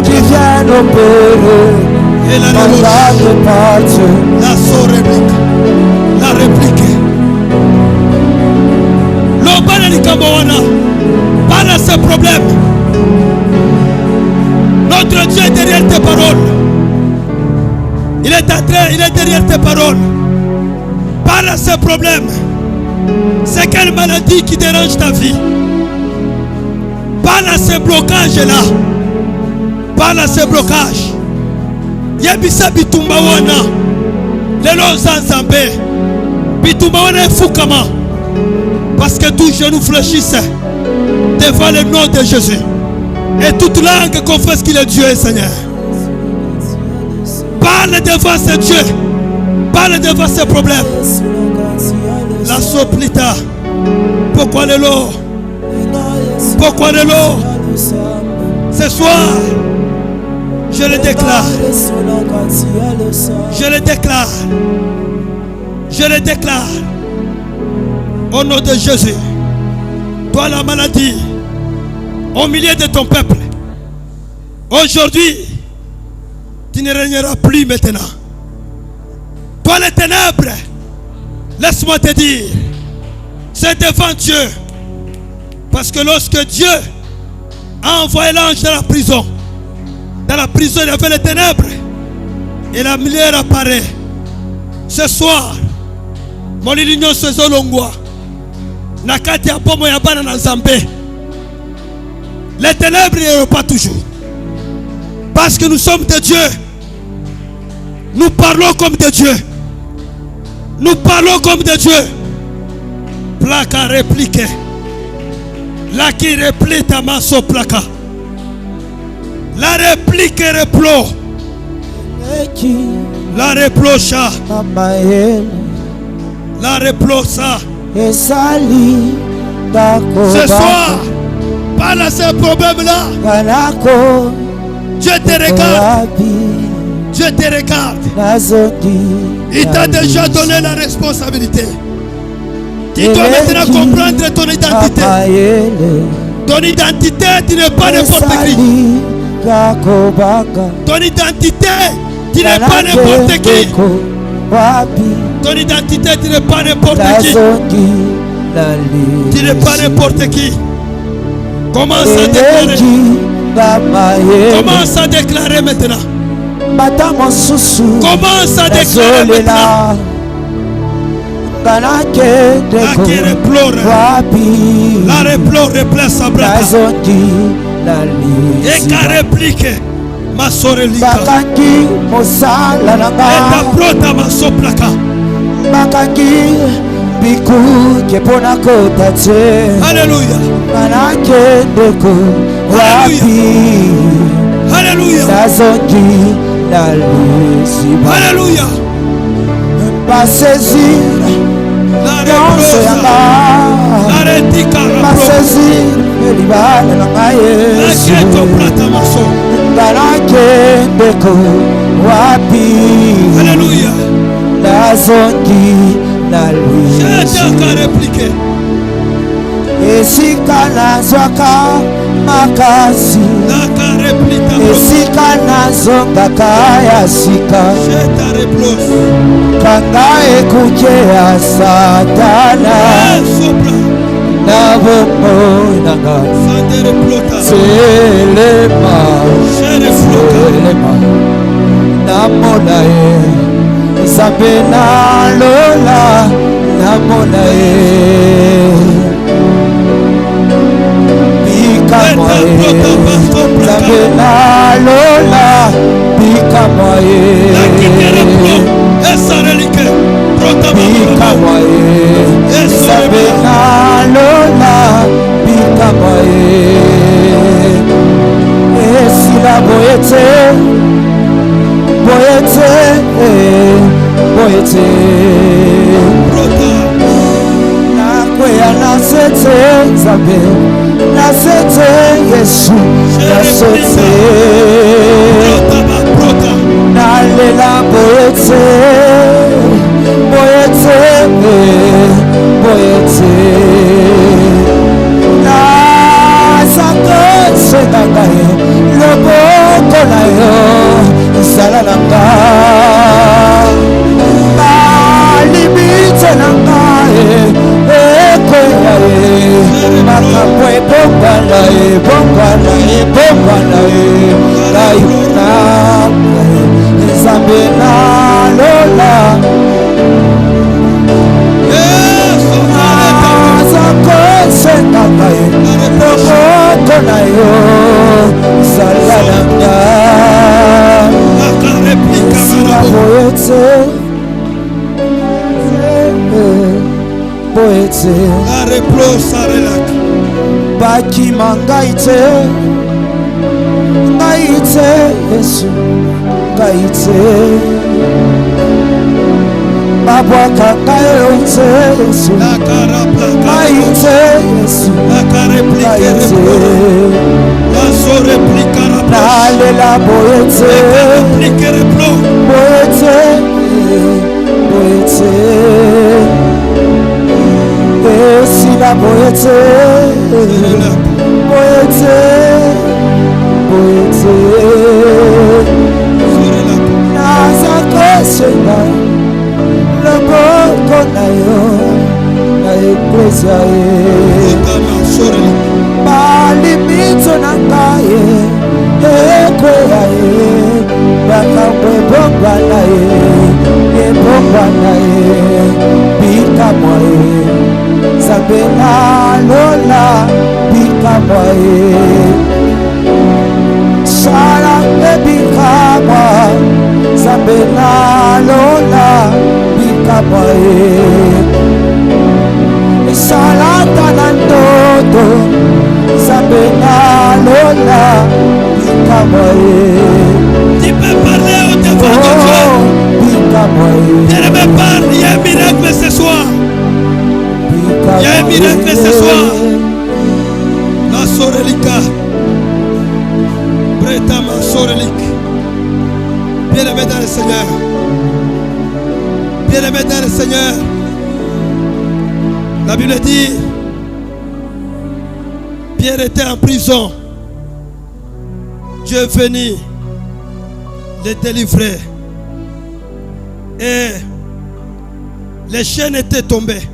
[SPEAKER 2] qui viennent opérer, mandatés par Dieu.
[SPEAKER 1] La réplique. L'obana ni Kambowana. Pas de ce problème. Notre Dieu est derrière tes paroles. Il est derrière tes paroles. Pas de ce problème. C'est quelle maladie qui dérange ta vie? Pas de ce blocage-là. Pas de ce blocage. Yebisa bitumba wana. Lelo zanzambe. Bitumba wana fukama. Parce que tout genou fléchisse devant le nom de Jésus. Et toute langue confesse qu'il est Dieu et Seigneur. Parle devant ce Dieu. Parle devant ce problème. La soplita. Pourquoi le lot? Pourquoi le lot? Ce soir, je le déclare. Je le déclare. Je le déclare. Au nom de Jésus. Toi la maladie. Au milieu de ton peuple. Aujourd'hui, tu ne régneras plus maintenant. Toi les ténèbres. Laisse-moi te dire. C'est devant Dieu. Parce que lorsque Dieu a envoyé l'ange dans la prison, il y avait les ténèbres. Et la lumière apparaît. Ce soir, mon union se zolongwa. Nakati ya pomo ya bana na Zambé. Les ténèbres n'iront pas toujours. Parce que nous sommes de Dieu. Nous parlons comme de Dieu. Nous parlons comme de Dieu. Placa réplique. La qui réplique à ma so placa. La réplique replo. La replocha. La replocha. Ce soir, par ce problème-là, Dieu te regarde. Dieu te regarde. Il t'a déjà donné la responsabilité. Tu dois maintenant comprendre ton identité. Ton identité, tu n'es pas n'importe qui. Ton identité, tu n'es pas n'importe qui. Ton identité, tu n'es pas n'importe qui. Tu n'es pas n'importe qui. Commence à déclarer. Commence à déclarer maintenant. Commence à déclarer maintenant. La qui replore. La replore replace sa braque. Et qu'à réplique. Ma sorelika. Et ta prota ma soplaka.
[SPEAKER 2] Bakangi bikuke pona kota te.
[SPEAKER 3] Alléluia.
[SPEAKER 2] Manake ndeko wapi.
[SPEAKER 3] Alléluia.
[SPEAKER 2] Nazongi nalisiba.
[SPEAKER 3] Alléluia.
[SPEAKER 2] Basezira
[SPEAKER 3] La
[SPEAKER 2] nyonso yanga.
[SPEAKER 3] La retika la
[SPEAKER 2] Basezira elibana na nga Yesu.
[SPEAKER 3] Keto prata maso.
[SPEAKER 2] Manake ndeko wapi.
[SPEAKER 3] Alléluia.
[SPEAKER 2] Nazongi
[SPEAKER 3] J'ai encore répliqué.
[SPEAKER 2] Esika nazwaka makasi.
[SPEAKER 3] Naka réplique.
[SPEAKER 2] Esika nazongaka ya sika.
[SPEAKER 3] J'ai ta réponse.
[SPEAKER 2] Kanga ekuke ya satana.
[SPEAKER 3] Sopra.
[SPEAKER 2] Na bomoi nanga.
[SPEAKER 3] Sande replota.
[SPEAKER 2] Selema. Selema. Namona ye. Nzambe nalola namona ye. Bikamwa ye. Nzambe nalola bikamwa ye. Bikamwa ye. Nzambe nalola bikamwa ye. Esila boyete boyete boyete nakweya nasete Nzambe nasete Yesu nasete nalela boyete boyete boyete nasakose nanga ye loboko na yo zala nanga balimite nanga ekweya ye makambo ebongwana ebongwana ebongwana nayuna Nzambe nalola azakosenganga ye loboko na yo zala nanga esila boyete boyete bakima ngai te Yesu ngai te babwaka ngai te Yesu ngai te Yesu ngai te nalela boyete boyete boyete esila boyete boyete boyete nazakosenga loboko na yo na eklesia ye balimito na ngai ekweya ye makambo ebongwana ye bikamwa ye Nzambe nalola bikamwa ye sala ebikamwa Nzambe nalola bikamwa ye salata na ndoto Nzambe nalola bikamwa ye.
[SPEAKER 3] Tu peux parler au devant de Dieu. Bien-aimé, parle. Il y a un miracle ce soir. Il y a un miracle ce soir. La sorelika. Prêta ma sorelik. Bien-aimé dans le Seigneur. Bien-aimé dans le Seigneur. La Bible dit, Pierre était en prison. Dieu est venu le délivrer. Et les chaînes étaient tombées.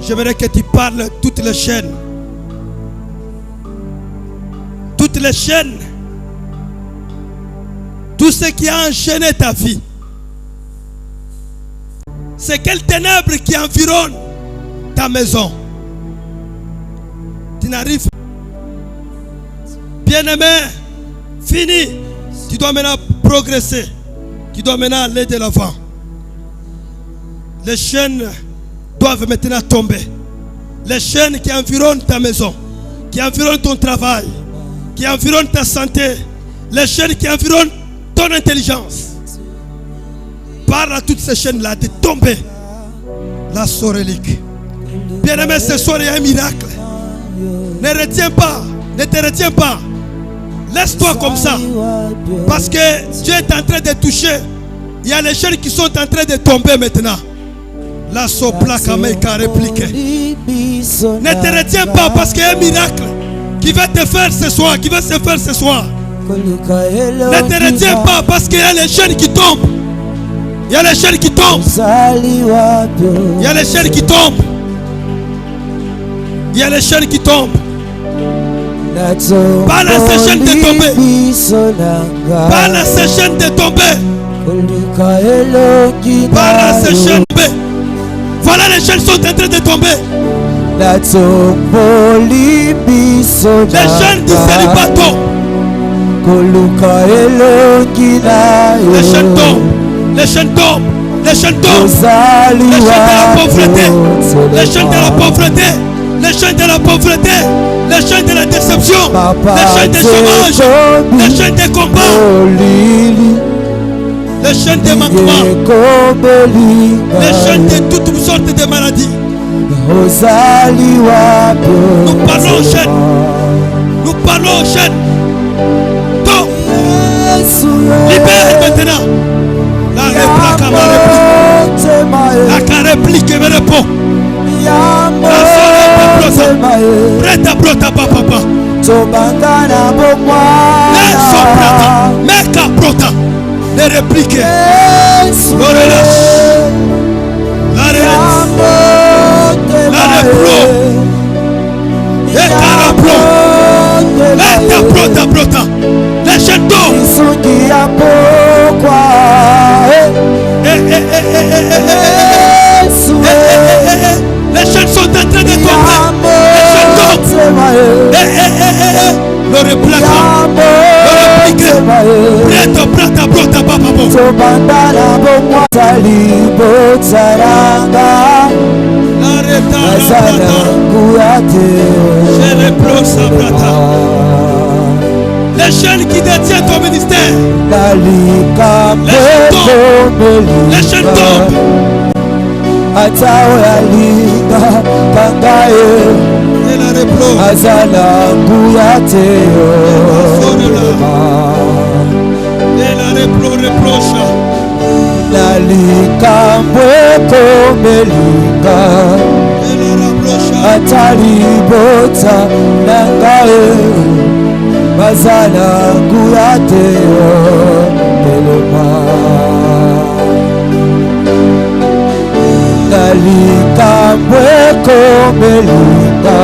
[SPEAKER 3] J'aimerais que tu parles toutes les chaînes. Toutes les chaînes. Tout ce qui a enchaîné ta vie. C'est quelles ténèbres qui environnent ta maison. Tu n'arrives pas. Bien-aimé, fini. Tu dois maintenant progresser. Tu dois maintenant aller de l'avant. Les chaînes doivent maintenant tomber. Les chaînes qui environnent ta maison, qui environnent ton travail, qui environnent ta santé, les chaînes qui environnent ton intelligence. Parle à toutes ces chaînes-là de tomber. La sorélique. Bien-aimé, ce soir il y a un miracle. Ne retiens pas, ne te retiens pas. Laisse-toi comme ça. Parce que Dieu est en train de toucher. Il y a les chaînes qui sont en train de tomber maintenant. La soplaca meka répliqué. Ne te retiens pas parce qu'il y a un miracle qui va te faire ce soir, qui va se faire ce soir. Ne te retiens pas parce qu'il y a les chaînes qui tombent. Il y a les chaînes qui tombent. Il y a les chaînes qui tombent. Il y a les chaînes qui tombent. Parle à ces chaînes de tomber. Parle à ces chaînes de tomber. Parle à ces chaînes de tomber. Voilà, les chaînes sont en train de tomber. Les chaînes du célibato. Les chaînes tombent. Les chaînes tombent. Les chaînes tombent. Les chaînes de la pauvreté. Les chaînes de la pauvreté. Les chaînes de la pauvreté. Les chaînes de la déception. Les chaînes de chômage. Les chaînes de combat. Les chaînes de manquement. Les chaînes de toutes sortes de maladies. Nous parlons aux chaînes. Nous parlons aux chaînes. Donc, libère maintenant. La réplique ma réplique. La réplique me répond. La soirée prête à prota papa. Les soprata. Meka prota. Les répliques. La relâche. La relâche. La replo. Les caraplo. Les prota. Les chaînes d'eau. Les chaînes sont en train de tomber. Les chaînes tombent. Le réplique. Prête prota papa. Les chaînes qui détiennent ton ministère. Les chaînes tombent.
[SPEAKER 2] Atalibota nangae bazala kuyateo belema nalikambwe komelinga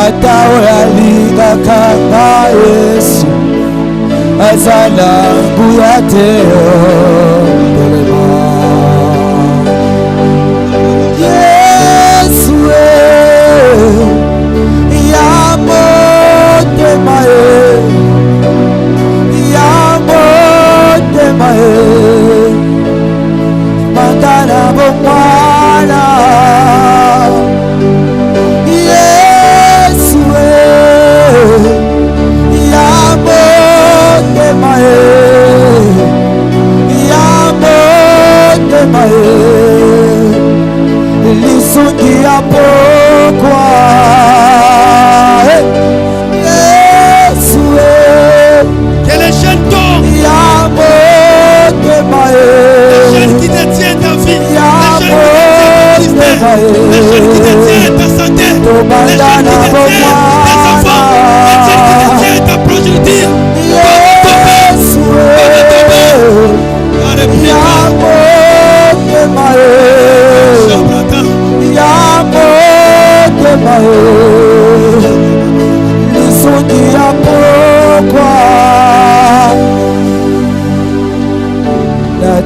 [SPEAKER 2] atawe alinga kanga Yesu bazala kuyateo belema Matana bomwana Yesu lisungi apokwa Yesu
[SPEAKER 3] Que les chaînes tombent. Les chaînes qui détiennent ta vie. Les chaînes qui détiennent ton ministère. Les chaînes qui détiennent ta santé. Les chaînes qui détiennent tes enfants. Les chaînes qui détiennent ta progéniture.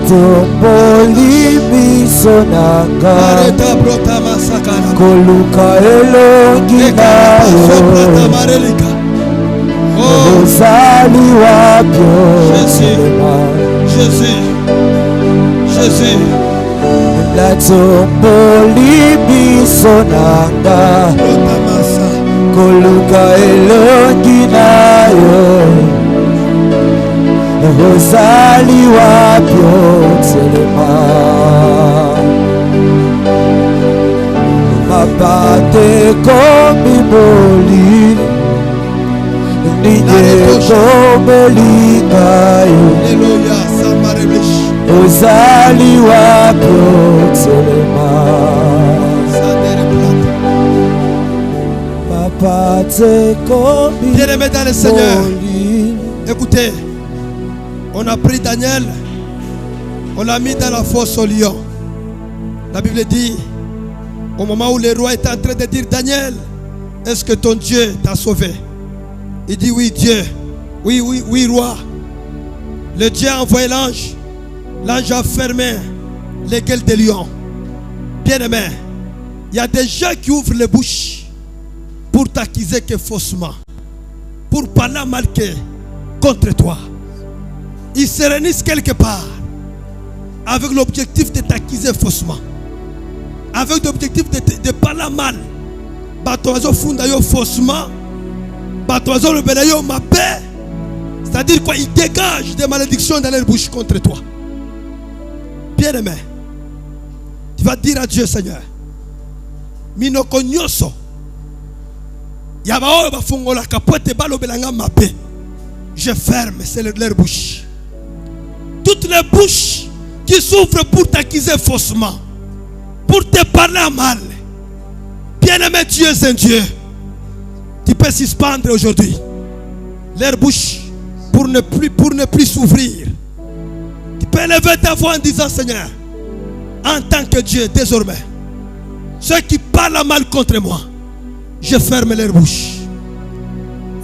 [SPEAKER 2] Tomboli bisonanga koluka elongi nayo ozali wapyo
[SPEAKER 3] Jésus
[SPEAKER 2] La tomboli biso nanga koluka elongi na yo ozali wapi otelema mapate komi molili ninye komelinga yo ozali wapi otelema mapate komi
[SPEAKER 3] Bien-aimés dans le Seigneur, écoutez, on a pris Daniel, on l'a mis dans la fosse au lion. La Bible dit, au moment où le roi est en train de dire, Daniel, est-ce que ton Dieu t'a sauvé? Il dit, oui Dieu, oui roi. Le Dieu a envoyé l'ange. L'ange a fermé les gueules des lions. Bien-aimé, il y a des gens qui ouvrent les bouches pour t'accuser que faussement, pour parler mal contre toi. Ils se réunissent quelque part avec l'objectif de t'accuser faussement, avec l'objectif de parler mal. Batoazo fundayo faussement, batoazo le benayo ma paix. C'est-à-dire quoi? Ils dégagent des malédictions dans leur bouche contre toi. Bien-aimé, tu vas dire à Dieu, Seigneur, minoko nyoso yabao bafungola kapote balo belanga ma paix. Je ferme leur bouche. Toutes les bouches qui souffrent pour t'accuser faussement, pour te parler mal. Bien-aimé, Dieu est un Dieu. Tu peux suspendre aujourd'hui leur bouche pour ne plus s'ouvrir. Tu peux lever ta voix en disant, Seigneur, en tant que Dieu, désormais, ceux qui parlent mal contre moi, je ferme leur bouche.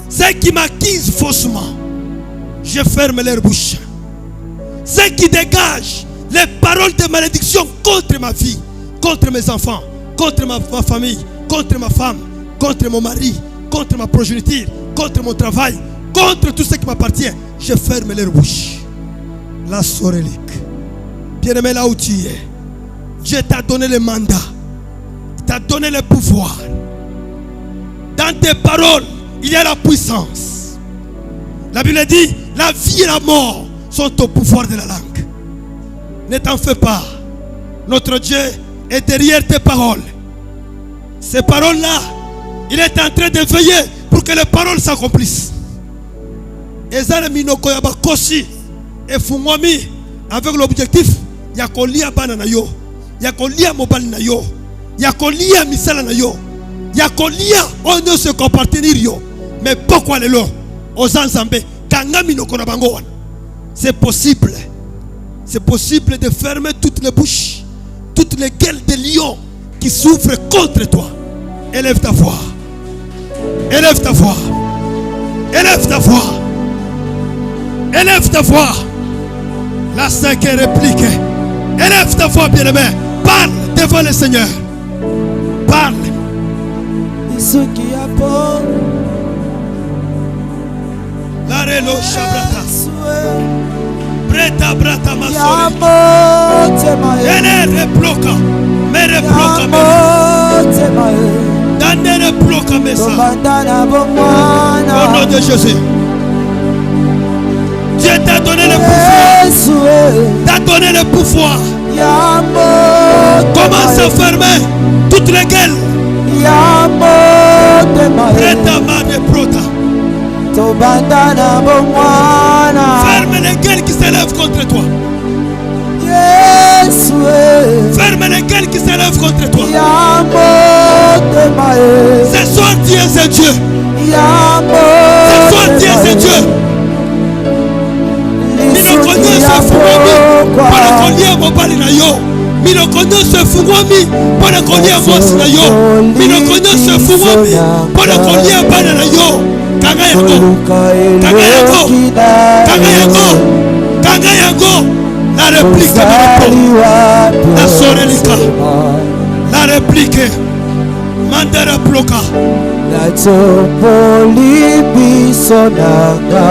[SPEAKER 3] Ceux qui m'accusent faussement, je ferme leur bouche. Ceux qui dégagent les paroles de malédiction contre ma vie, contre mes enfants, contre ma famille, contre ma femme, contre mon mari, contre ma progéniture, contre mon travail, contre tout ce qui m'appartient, je ferme leur bouche. La sorélique. Bien-aimé, là où tu es, Dieu t'a donné le mandat, il t'a donné le pouvoir. Dans tes paroles, il y a la puissance. La Bible dit, la vie et la mort sont au pouvoir de la langue. Ne t'en fais pas. Notre Dieu est derrière tes paroles. Ces paroles-là, il est en train de veiller pour que les paroles s'accomplissent. Ezale minoko ya bakosi et fungwami avec l'objectif ya kolia bana na yo, ya kolia mobali na yo, ya kolia misala na yo, ya kolia onyo se compartenir yo. Mais pourquoi le lo ozanzambe kanga minoko na bango wana? C'est possible. C'est possible de fermer toutes les bouches, toutes les gueules de lions qui souffrent contre toi. Élève ta voix. Élève ta voix. Élève ta voix. Élève ta voix. La cinquième réplique. Élève ta voix, bien-aimé. Parle devant le Seigneur. Parle.
[SPEAKER 2] Ce qui apporte
[SPEAKER 3] la relo shabrata. Breta brata masori. Ene reploka. Me reploka me. Dane reploka me ça. Au nom de Jésus. Dieu t'a donné le pouvoir. T'a donné le pouvoir. Commence à fermer toutes les gueules. Breta mane prota. Ferme les gueules qui s'élèvent contre toi. Ferme les gueules qui s'élèvent contre toi. Ce soir tu es un Dieu. Ce soir tu es un Dieu. Minokonyo se fungwami para kolia mobali na yo. Minokonyo se fungwami para kolia mosi na yo. Minokonyo se fungwami para kolia bana na yo. Kanga yango. Kanga yango. Kanga yango. Kanga yango. La réplique de la sorelika. La réplique. Mandara ploka.
[SPEAKER 2] La topoli bisonanga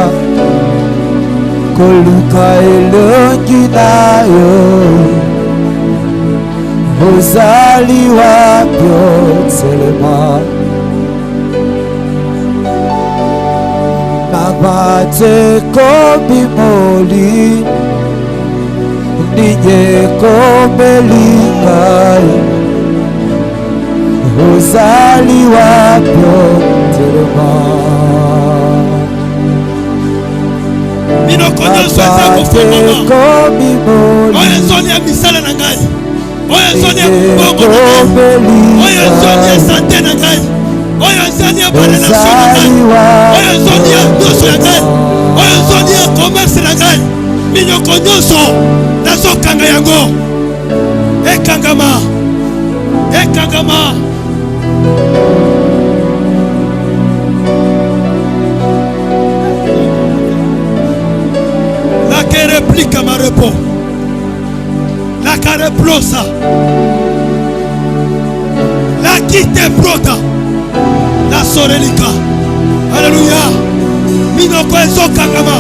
[SPEAKER 2] koluka elongi na yo ozali wapi otelema nabateko bimoli nijeko melingai ozali wapi otelema
[SPEAKER 3] minoko nyonso eza kofungama oyo ezoni ya misala na ngai oyo ezoni ya mbongo na ngai oyo ezoni ya sante na ngai oyo ezoni ya barelasio na ngai oyo ezoni ya nyonso ya ngai oyo ezoni ya commerce na ngai minoko nyonso nazokanga yango ekangama ekangama la que réplique ma repos la que replosa la qui te brota la sorelika alléluia minoko ezokangama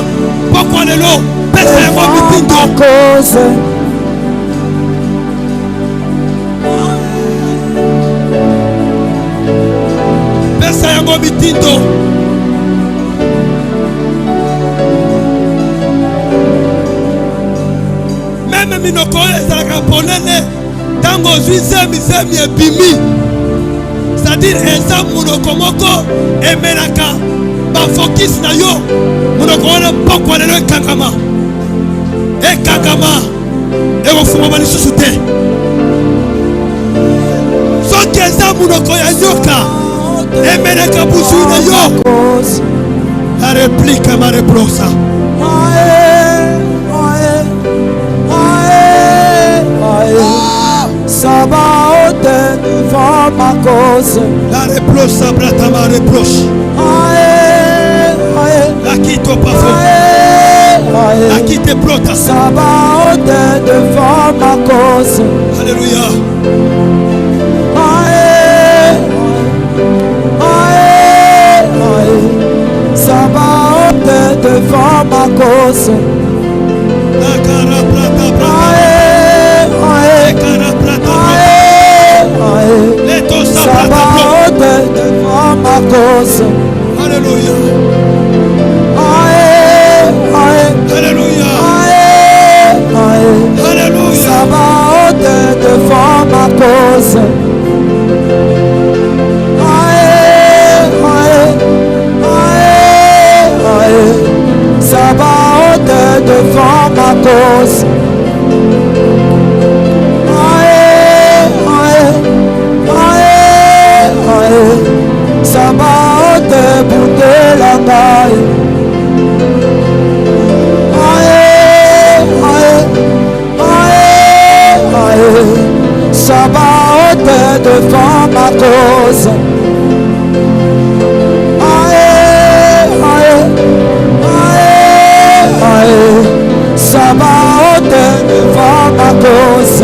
[SPEAKER 3] pokwa lelo pesa yango mitindo pesa yango mitindo meme minoko oyo ezalaka polele ntango ozwi zemi ebimi c'est-à-dire eza monoko moko emelaka bafokisi na yo monoko wana pokwa lelo ekangama ekofungama lisusu te soki eza monoko ya nyoka emelaka buzui na yo la réplique ma reprosa
[SPEAKER 2] Sabaoth devant ma cause.
[SPEAKER 3] La reproche brata ma reproche. La qui te parfum. La qui te brota.
[SPEAKER 2] Sabaoth devant ma cause.
[SPEAKER 3] Alléluia.
[SPEAKER 2] Sabaoth devant ma cause.
[SPEAKER 3] La cara brata brata.
[SPEAKER 2] Sabaoth devant ma cause.
[SPEAKER 3] Alléluia. Alléluia. Alléluia.
[SPEAKER 2] Sabaoth devant ma cause. Sabaoth devant ma cause. Sabaoth bouté la taille. Sabaoth devant ma cause. Sabaoth devant ma cause.